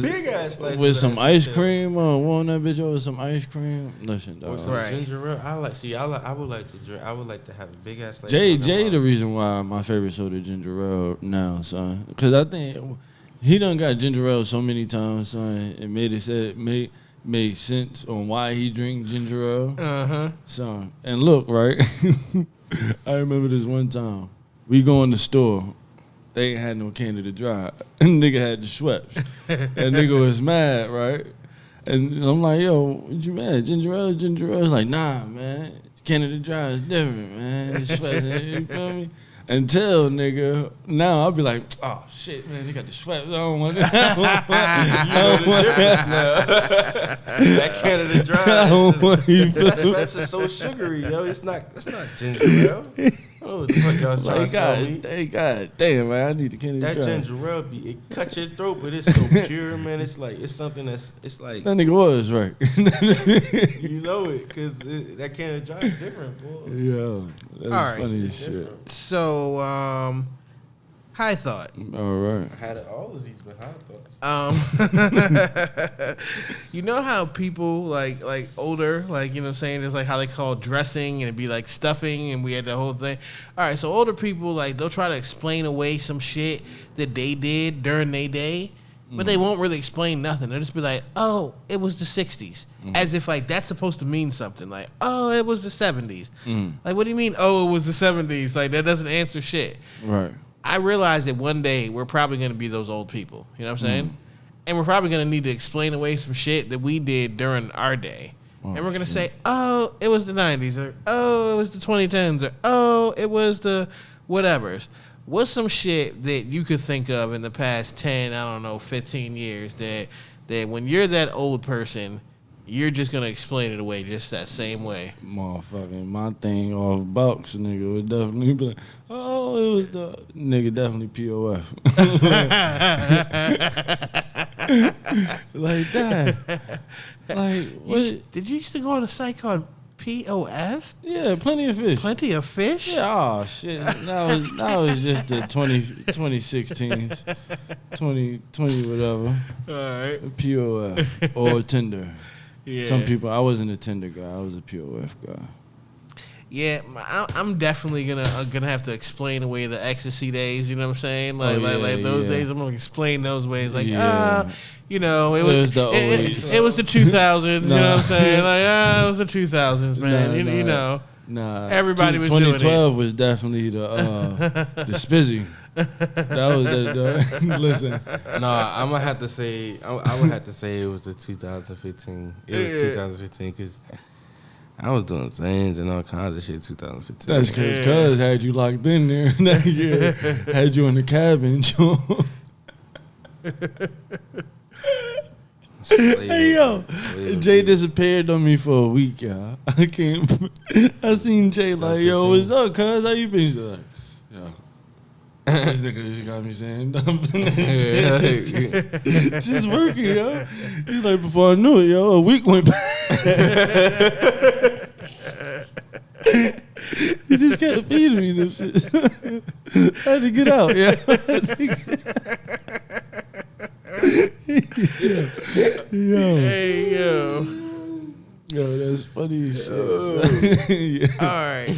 big ass slice with some ice cream. Want that bitch over some ice cream? Listen, dog. Or some ginger ale. I would like to drink. I would like to have a big ass slice. Jay, the reason why my favorite soda ginger ale now, son, because I think he done got ginger ale so many times, son. It made sense on why he drink ginger ale. So, and look, right? I remember this one time. We go in the store. They ain't had no Canada Dry. And nigga had the Schweppes. And nigga was mad, right? And I'm like, yo, what you mad? Ginger ale? He's like, nah, man. Canada Dry is different, man. It's Schweppes, you feel me? Until, nigga, now I'll be like, oh, shit, man, they got the Schweppes. I don't want it. You know the difference now. That Canada Dry. That Schweppes is so sugary, yo. It's not ginger ale. Oh, what the fuck y'all trying to tell me? God damn, man, I need the Canada Dry. That ginger ale, it cuts your throat, but it's so pure, man. It's like, it's something it's like. That nigga was, right. You know it, because that Canada Dry is different, boy. Yeah. That's all right. Funny as shit. So, high thought. All right. I had all of these, but high thoughts. You know how people like older, like, you know what I'm saying, it's like how they call dressing and it'd be like stuffing and we had the whole thing. All right, so older people, like, they'll try to explain away some shit that they did during their day, but they won't really explain nothing. They'll just be like, oh, it was the 60s. As if, like, that's supposed to mean something. Like, oh, it was the 70s. Like, what do you mean, oh, it was the 70s? Like, that doesn't answer shit. Right. I realized that one day we're probably going to be those old people. You know what I'm saying? And we're probably going to need to explain away some shit that we did during our day. And we're going to say, oh, it was the 90s. Or, oh, it was the 2010s. Or, oh, it was the whatevers. What's some shit that you could think of in the past 10, 15 years that when you're that old person, you're just going to explain it away just that same way? Motherfucking my thing off box, nigga, would definitely be like, oh, it was the nigga definitely POF. Like that. Like, what? Did you used to go on a site called POF? Yeah, Plenty of Fish. Plenty of Fish? Yeah, oh, shit. That was just the 2016s. 2020 whatever. All right. POF or Tinder. Yeah. Some people, I wasn't a Tinder guy. I was a POF guy. Yeah, I'm definitely gonna have to explain away the ecstasy days. You know what I'm saying? Like those days, I'm gonna explain those ways. Like, you know, it was the 2000s. You know what I'm saying? Like, it was the 2000s, man. You know, everybody was doing it. 2012 was definitely the spizzy. That was the listen. No, I'm gonna have to say I would have to say it was the 2015. It was 2015 because I was doing Zans and all kinds of shit 2015. That's because Cuz had you locked in there that year. Had you in the cabin, Joe. Hey, yo. Jay disappeared on me for a week, y'all. I can't. I seen Jay like, yo, what's up, Cuz? How you been? He's like, yo. This nigga just got me saying just working, yo. He's like, before I knew it, yo, a week went by. He just kept feeding me them shit. I had to get out, yeah. Hey, yo. Yo, that's funny as shit. Yeah. All right.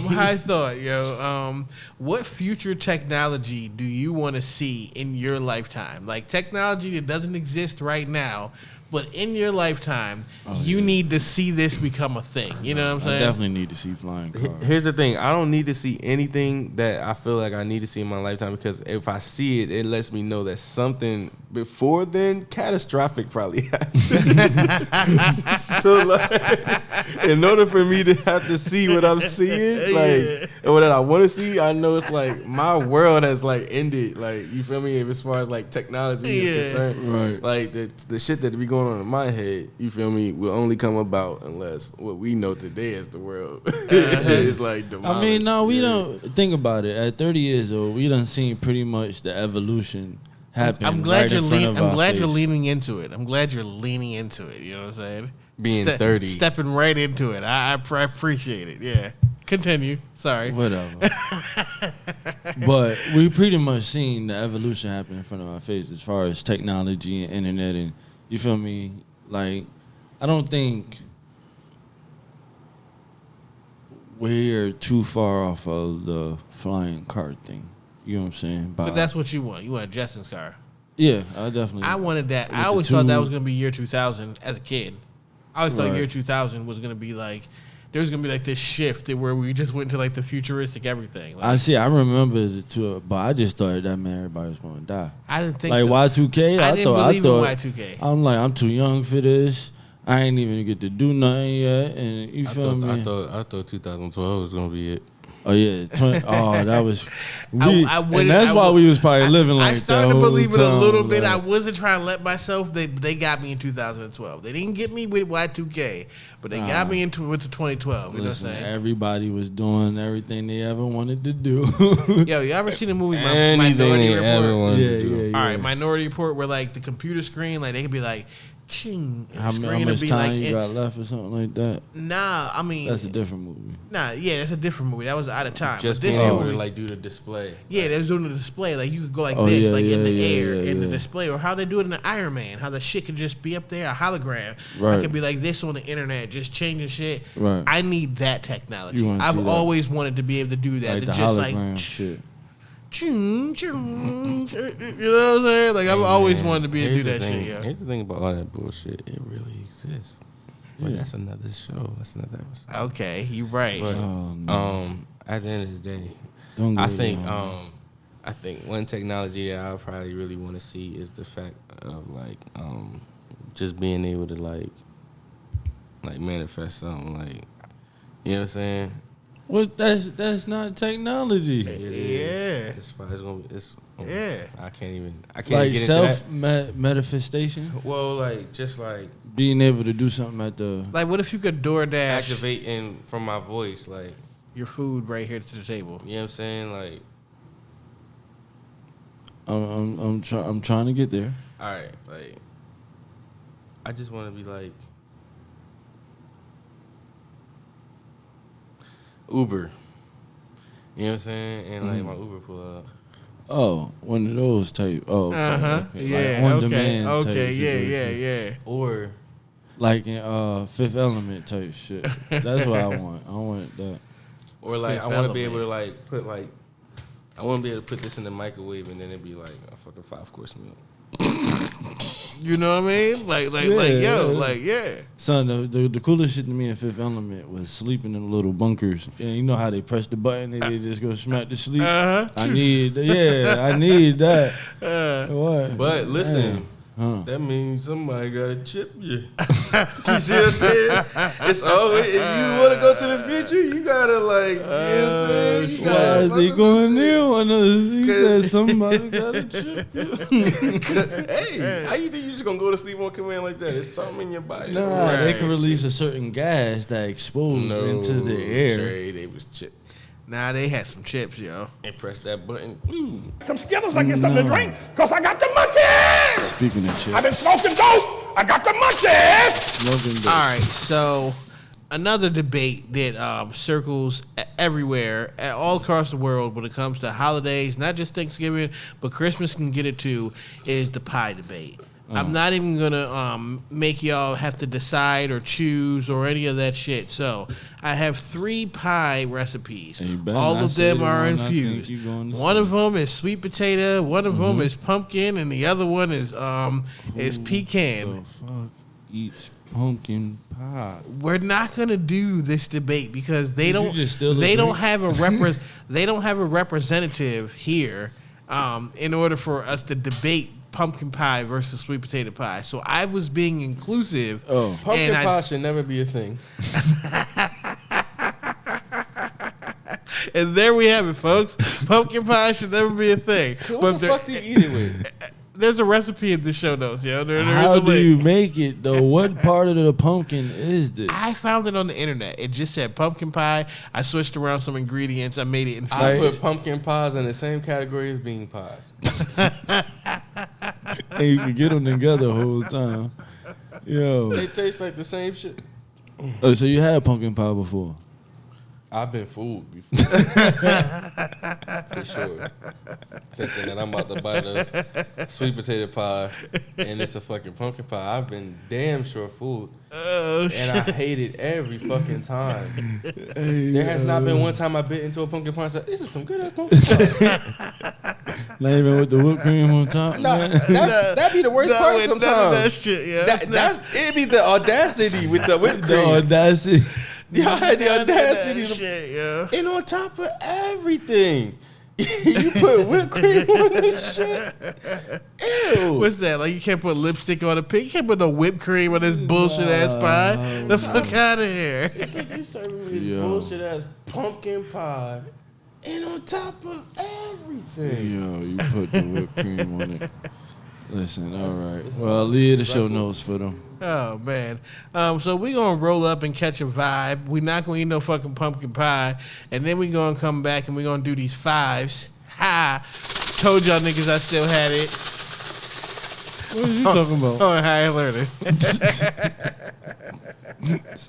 High thought, yo. What future technology do you want to see in your lifetime? Like technology that doesn't exist right now, but in your lifetime, you need to see this become a thing. You know what I'm saying? I definitely need to see flying cars. Here's the thing. I don't need to see anything that I feel like I need to see in my lifetime, because if I see it, it lets me know that something before then catastrophic probably happened. So, like, in order for me to have to see what I'm seeing, like, or that I want to see, I know it's like my world has like ended. Like, you feel me? As far as like technology is concerned, right? Like the shit that be going on in my head, you feel me, will only come about unless what we know today as the world is like demolished. I mean, no, we don't think about it. At 30 years old, we done seen pretty much the evolution happen. I'm glad right you're leaning into it. I'm glad you're leaning into it. You know what I'm saying? Being 30, stepping right into it. I appreciate it. Yeah. Continue. Sorry. Whatever. But we pretty much seen the evolution happen in front of our face as far as technology and internet, and you feel me? Like, I don't think we're too far off of the flying car thing. You know what I'm saying? But that's what you want. You want Justin's car. Yeah, I definitely. I wanted that. I always thought that was going to be year 2000 as a kid. I always thought year 2000 was going to be like, there was going to be like this shift where we just went to like the futuristic everything. Like, I remember it too, but I just thought that man, everybody was going to die. I didn't think like so. Y2K. I didn't believe in Y2K. I'm like, I'm too young for this. I ain't even get to do nothing yet, and you feel me? I thought 2012 was gonna be it. Oh yeah, that was. And that's why we was probably living like that. I started to believe it a little bit. Like, I wasn't trying to let myself. They got me in 2012. They didn't get me with Y2K, but they got me with the 2012. You know what I'm saying? Everybody was doing everything they ever wanted to do. Yo, you ever seen the movie Minority Report? Yeah. All right, Minority Report, where like the computer screen, like they could be like, ching, how much time you got left or something like that? Nah, I mean, that's a different movie. Nah, yeah, that's a different movie. That was out of time. Just being able to like do the display. Yeah, they was doing the display. Like you could go like this, like in the air in the display, or how they do it in the Iron Man. How the shit could just be up there, a hologram. Right. It could be like this on the internet, just changing shit. Right. I need that technology. I've always wanted to be able to do that. Like to the just hologram like shit. Ching, ching, you know what I'm saying? Like I've always wanted to be able to do that shit. Yeah. Here's the thing about all that bullshit. It really exists. But that's another show. That's another episode. Okay, you're right. But, at the end of the day, I think one technology that I probably really want to see is the fact of like just being able to like manifest something, like, you know what I'm saying? Well, that's not technology. Yeah. It's fine. I can't even like get into self that. manifestation. Well, like just like being able to do something at the like, what if you could DoorDash activating from my voice, like your food right here to the table? You know what I'm saying? Like, I'm trying to get there. All right, like I just want to be like Uber. You know what I'm saying? And like my Uber pull up. Oh, one of those type. Oh, okay. Yeah. Like on demand. Okay. Type Yeah. Or like in Fifth Element type shit. That's what I want. I want that. Or like Fifth I want to be Element. able to like put like I want to be able to put this in the microwave and then it'd be like a fucking 5-course meal. You know what I mean? Like, Son, the coolest shit to me in Fifth Element was sleeping in little bunkers. And you know how they press the button and they just go smack to sleep? I need that. What? But listen, That means somebody got to chip you. You see what I'm saying? It's always, if you want to go to the future, you got to like, you know what I'm saying? Why is he going there? He said somebody got to chip you. Hey, how you think you just going to go to sleep on command like that? There's something in your body. Nah, they can release a certain gas that explodes into the air. Trey, they was chipped. Nah, they had some chips, yo. And press that button. Some Skittles, I get something to drink, because I got the munchies. Speaking of chips. I've been smoking dope. I got the munchies. All right, so another debate that circles everywhere, all across the world when it comes to holidays, not just Thanksgiving, but Christmas can get it too, is the pie debate. I'm not even going to make y'all have to decide or choose or any of that shit. So I have 3 pie recipes. All of them are infused. One of them is sweet potato, one of them is pumpkin, and the other one is pecan. Who the fuck eats pumpkin pie? We're not going to do this debate because they don't have a representative here in order for us to debate pumpkin pie versus sweet potato pie. So I was being inclusive. Pumpkin pie should never be a thing. And there we have it, folks. Pumpkin pie should never be a thing. What the fuck do you eat it with? There's a recipe in the show notes, yo. How do you make it, though? What part of the pumpkin is this? I found it on the internet. It just said pumpkin pie. I switched around some ingredients. I made it in I put pumpkin pies in the same category as bean pies. And you can get them together the whole time. Yo. They taste like the same shit. Oh, so you had pumpkin pie before? I've been fooled before. For sure. Thinking that I'm about to buy the sweet potato pie and it's a fucking pumpkin pie. I've been damn sure fooled. And I hate it every fucking time. There has not been one time I bit into a pumpkin pie and said, this is some good ass pumpkin pie. Not even with the whipped cream on top? Nah, that'd be the worst part sometimes. That shit, yeah. It'd be the audacity with the whipped cream. The audacity. Y'all had the audacity shit, yo. And on top of everything, you put whipped cream on this shit. Ew. What's that? Like you can't put lipstick on a pig? You can't put no whipped cream on this bullshit ass pie? The fuck out of here. You serving me this bullshit ass pumpkin pie. And on top of everything. Yo, you put the whipped cream on it. Listen, all right. Well, I'll leave the show notes for them. Oh, man. So we going to roll up and catch a vibe. We're not going to eat no fucking pumpkin pie. And then we going to come back and we're going to do these 5s. Ha! Told y'all niggas I still had it. What are you talking about? Oh, high learning. This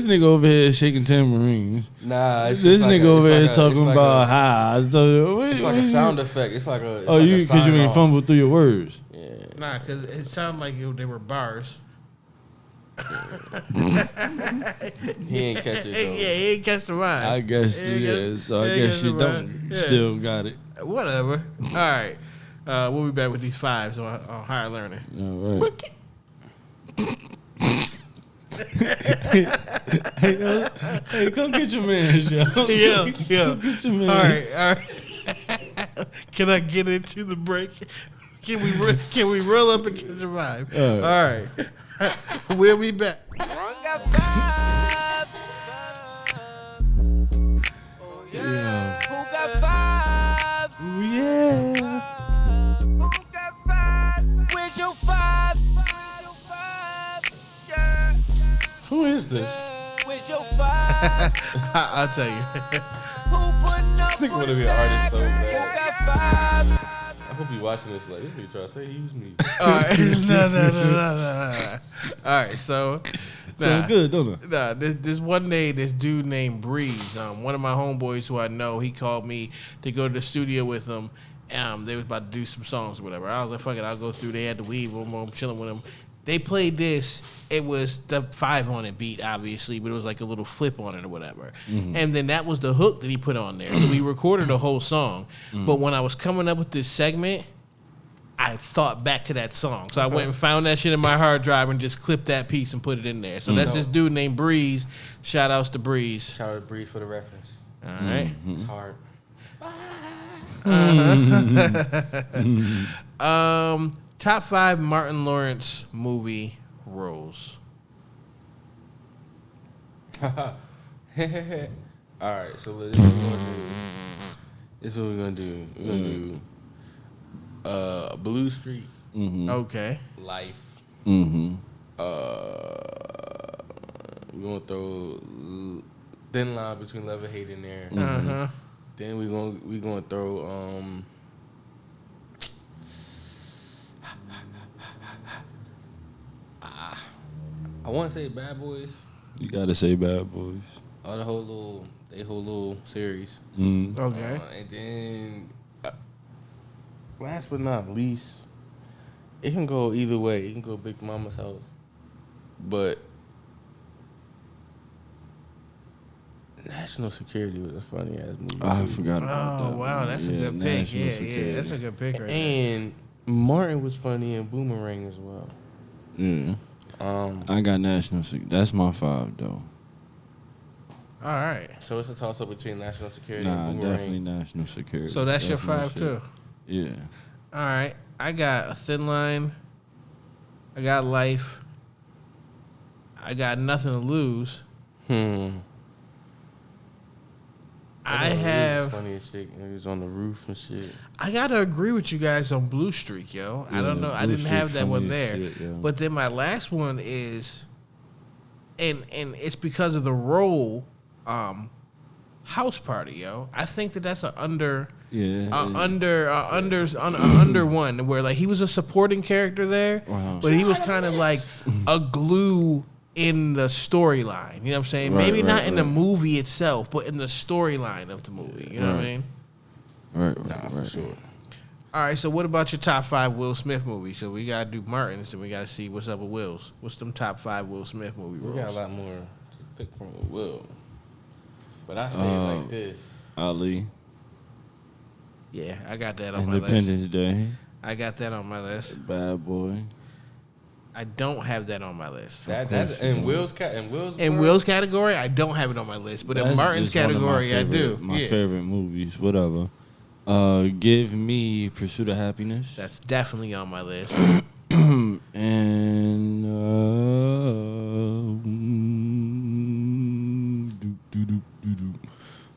nigga over here shaking tamarines. Nah, it's this like nigga over here talking about high. It's like a sound effect. It's like a. Oh, you because you ain't fumble through your words. Yeah. Nah, because it sounded like they were bars. He ain't catch it, though. Yeah, he ain't catch the vibe. I guess, So I guess you don't. Yeah. Still got it. Whatever. All right. We'll be back with these 5s on higher learning. All right. Hey, come get your man, yo. Yeah. Come get your man. All right. Can I get into the break? Can we roll up and catch a vibe? All right. We'll be back. Yeah. Who got 5s? Ooh, yeah. Who got 5s? Where's your 5s? Yeah. Who is this? Where's your 5s? I'll tell you. Who putting up This nigga wanna be an artist so bad. Who got 5s? I hope you watching this like this nigga try to say use me. All right. No. All right. So. Sound good, don't it? Nah, this one day, this dude named Breeze, one of my homeboys who I know, he called me to go to the studio with him. They was about to do some songs or whatever. I was like, fuck it, I'll go through. They had the weed, I'm chilling with them. They played this. It was the 5 on it beat, obviously, but it was like a little flip on it or whatever. Mm-hmm. And then that was the hook that he put on there. So we recorded the whole song. Mm-hmm. But when I was coming up with this segment, I thought back to that song. So I went and found that shit in my hard drive and just clipped that piece and put it in there. So that's this dude named Breeze. Shout outs to Breeze. Shout out to Breeze for the reference. All right. It's hard. Top 5 Martin Lawrence movie roles. All right, so this is what we're gonna do. We're gonna do Blue Street. Mm-hmm. Okay. Life. Mm-hmm. We're gonna throw Thin Line Between Love and Hate in there. Uh-huh. Then we're gonna throw I want to say Bad Boys. You gotta say Bad Boys. The whole little series. Mm. Okay. And then, last but not least, it can go either way. It can go Big Mama's House, but National Security was a funny ass movie. I too. forgot about that. Oh, wow. one. That's a good pick. National Yeah, Security. that's a good pick right And Martin was funny in Boomerang as well. Yeah. I got National Security. That's my 5 though. there. All right. So it's a toss up between National Security Nah, and Boomerang. definitely National Security. So that's your my 5 shit. too. Yeah. All right. I got A Thin Line. I got Life. I got Nothing to Lose. I have. Funny as shit. He was on the roof and shit. I gotta agree with you guys on Blue Streak, yo. I Yeah, don't know. I Blue didn't Streak have that one funny as there. shit, yo. But then my last one is, and it's because of the role, House Party, yo. I think that's an under. Yeah. Under one where like he was a supporting character there, Wow. but he was kind of like a glue in the storyline. You know what I'm saying? Right, Maybe not right, in the right. movie itself, but in the storyline of the movie. You know what I mean? Right. For sure. All right. So what about your top 5 Will Smith movies? So we gotta do Martin's, and we gotta see what's up with Will's. What's them top 5 Will Smith movie We roles? got a lot more to pick from with Will. But I say it like this. Ali. Yeah, I got that on my list. Independence Day. I got that on my list. Bad Boy. I don't have that on my list. That course you in don't. Will's In Will's category, I don't have it on my list, but in That's Martin's just one of my category, I do. favorite- My Yeah. favorite movies, whatever. Give me Pursuit of Happiness. That's definitely on my list. And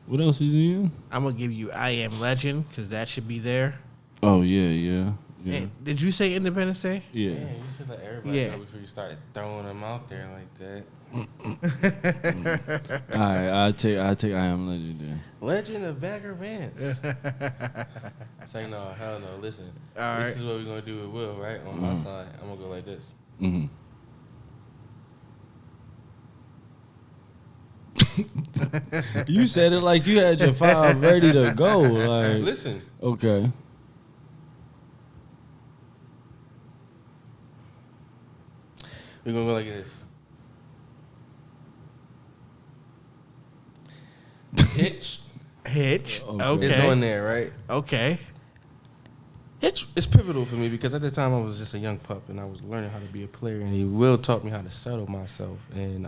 what else is in? I'm gonna give you I Am Legend because that should be there. Oh yeah. And did you say Independence Day? Yeah. Yeah, you should let everybody Yeah. know before you start throwing them out there like that. All right, I take I Am Legend then. Legend of Bagger Vance. Say no, hell no. Listen, All this right. is what we're gonna do with Will, right? On my side, I'm gonna go like this. Mm-hmm. You said it like you had your 5 ready to go. Like, Listen, okay. we're gonna go like this. Hitch Okay. is on there, right? Okay. It's pivotal for me because at the time I was just a young pup and I was learning how to be a player, and he Will taught me how to settle myself, and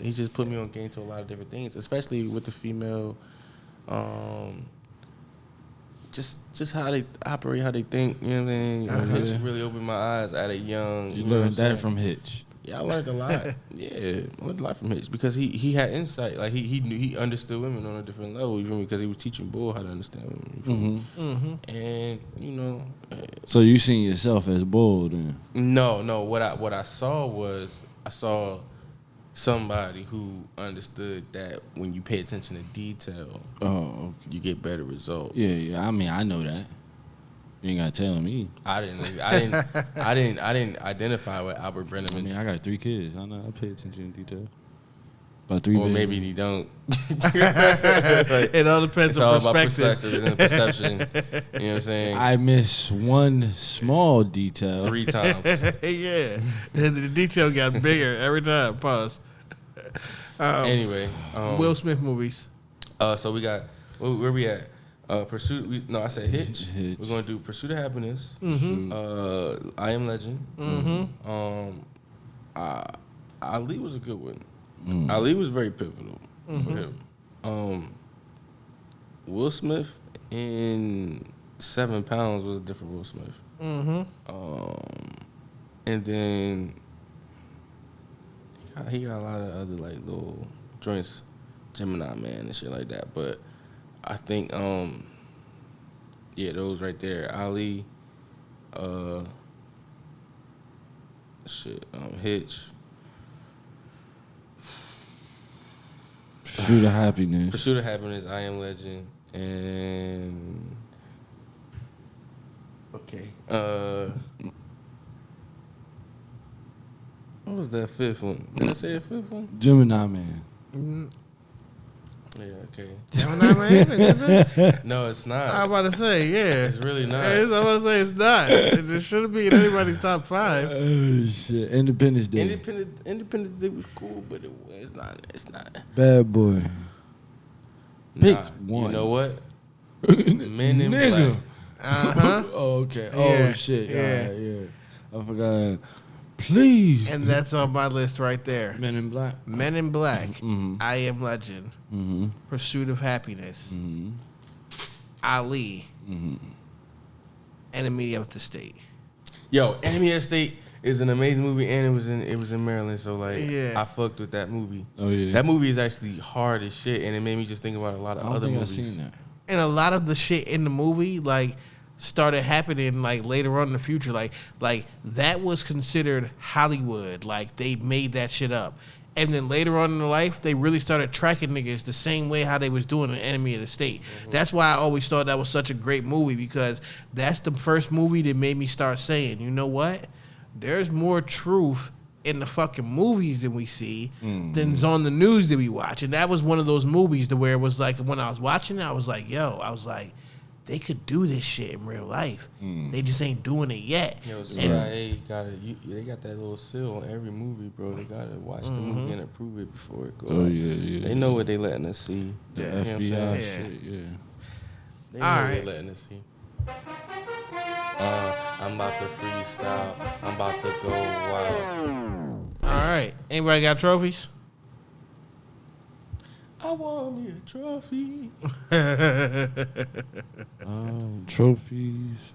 he just put me on game to a lot of different things, especially with the female, just how they operate, how they think. You know what I mean? Hitch really opened my eyes at a young. You know what I'm learned that saying? from Hitch. Yeah, I learned a lot. I learned a lot from Hitch because he had insight. Like he knew, he understood women on a different level. You feel me? Because he was teaching Bull how to understand women. You feel me? And you know. So you seen yourself as Bull then? No. What I saw was somebody who understood that when you pay attention to detail, Oh, okay. you get better results. Yeah. I mean, I know that. You ain't gotta tell me. I didn't identify with Albert Brenneman. I mean, I got 3 kids. I know I pay attention to detail. About 3 or babies. maybe you don't. It all depends It's on all about perspective. perspective and perception. You know what I'm saying? I miss one small detail. 3 times. Yeah. The detail got bigger every time. Pause. Anyway, Will Smith movies. so we got where we at? Pursuit. I said Hitch. Hitch. We're gonna do Pursuit of Happiness. Mm-hmm. I Am Legend. Ali was a good one. Ali was very pivotal for him. Will Smith in 7 Pounds was a different Will Smith. Mm-hmm. And then he got a lot of other like little joints, Gemini Man and shit like that. But I think those right there, Ali, Hitch. Pursuit of Happiness. Pursuit of Happiness, I Am Legend, and what was that fifth one? Did I say a fifth one? Gemini Man. Mm-hmm. Yeah, okay. Gemini Man? Is it? No, it's not. I'm about to say, yeah. It's really not. I'm about to say it's not. It shouldn't be in anybody's top 5. Oh shit! Independence Day. Independence Day was cool, but it's not. It's not. Bad Boy. Pick one. You know what? Men in Black. Oh, okay. Yeah, Oh shit. yeah. Yeah. I forgot. Please. And that's on my list right there. Men in Black. Men in Black. Mm-hmm. I Am Legend. Mm-hmm. Pursuit of Happiness. Mm-hmm. Ali. Mm-hmm. Enemy of the State. Yo, Enemy of the State is an amazing movie, and it was in Maryland, so like I fucked with that movie. Oh yeah. That movie is actually hard as shit, and it made me just think about a lot of other movies. I've seen that. And a lot of the shit in the movie, like, started happening like later on in the future. Like that was considered Hollywood. Like they made that shit up. And then later on in their life, they really started tracking niggas the same way how they was doing in Enemy of the State. Mm-hmm. That's why I always thought that was such a great movie, because that's the first movie that made me start saying, you know what? There's more truth in the fucking movies than we see than's on the news that we watch. And that was one of those movies to where it was like, when I was watching it, I was like, they could do this shit in real life. They just ain't doing it yet. Yo, CIA they got that little seal on every movie, bro. They gotta watch the movie and approve it before it goes. Oh yeah. They know what they letting us see. The You know what I'm FBI saying? shit. Yeah. They know what they letting us see. I'm about to freestyle. I'm about to go wild. All right. Anybody got trophies? I want me a trophy. Trophies.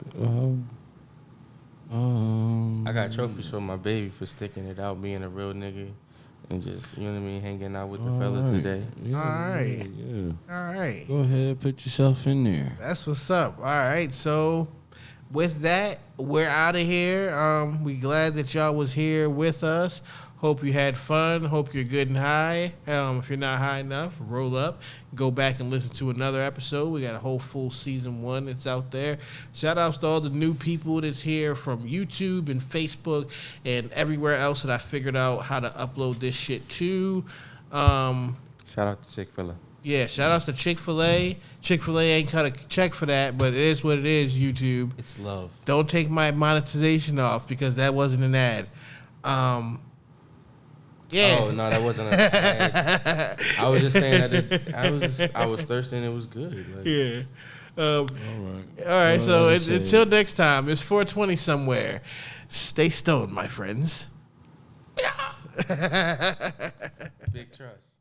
I got trophies for my baby for sticking it out, being a real nigga, and just, you know what I mean, hanging out with the fellas today. Yeah, All right. Yeah. All right. Go ahead, put yourself in there. That's what's up. All right. So with that, we're out of here. We glad that y'all was here with us. Hope you had fun. Hope you're good and high. If you're not high enough, roll up. Go back and listen to another episode. We got a whole full season 1 that's out there. Shout outs to all the new people that's here from YouTube and Facebook and everywhere else that I figured out how to upload this shit to. Shout out to Chick-fil-A. Yeah, shout outs to Chick-fil-A. Chick-fil-A ain't cut a check for that, but it is what it is, YouTube. It's love. Don't take my monetization off because that wasn't an ad. Yeah. Oh no, that wasn't an ad. I was just saying that I was thirsty and it was good. Like, Yeah. All right. Well, So until next time, it's 420 somewhere. Stay stoned, my friends. Big trust.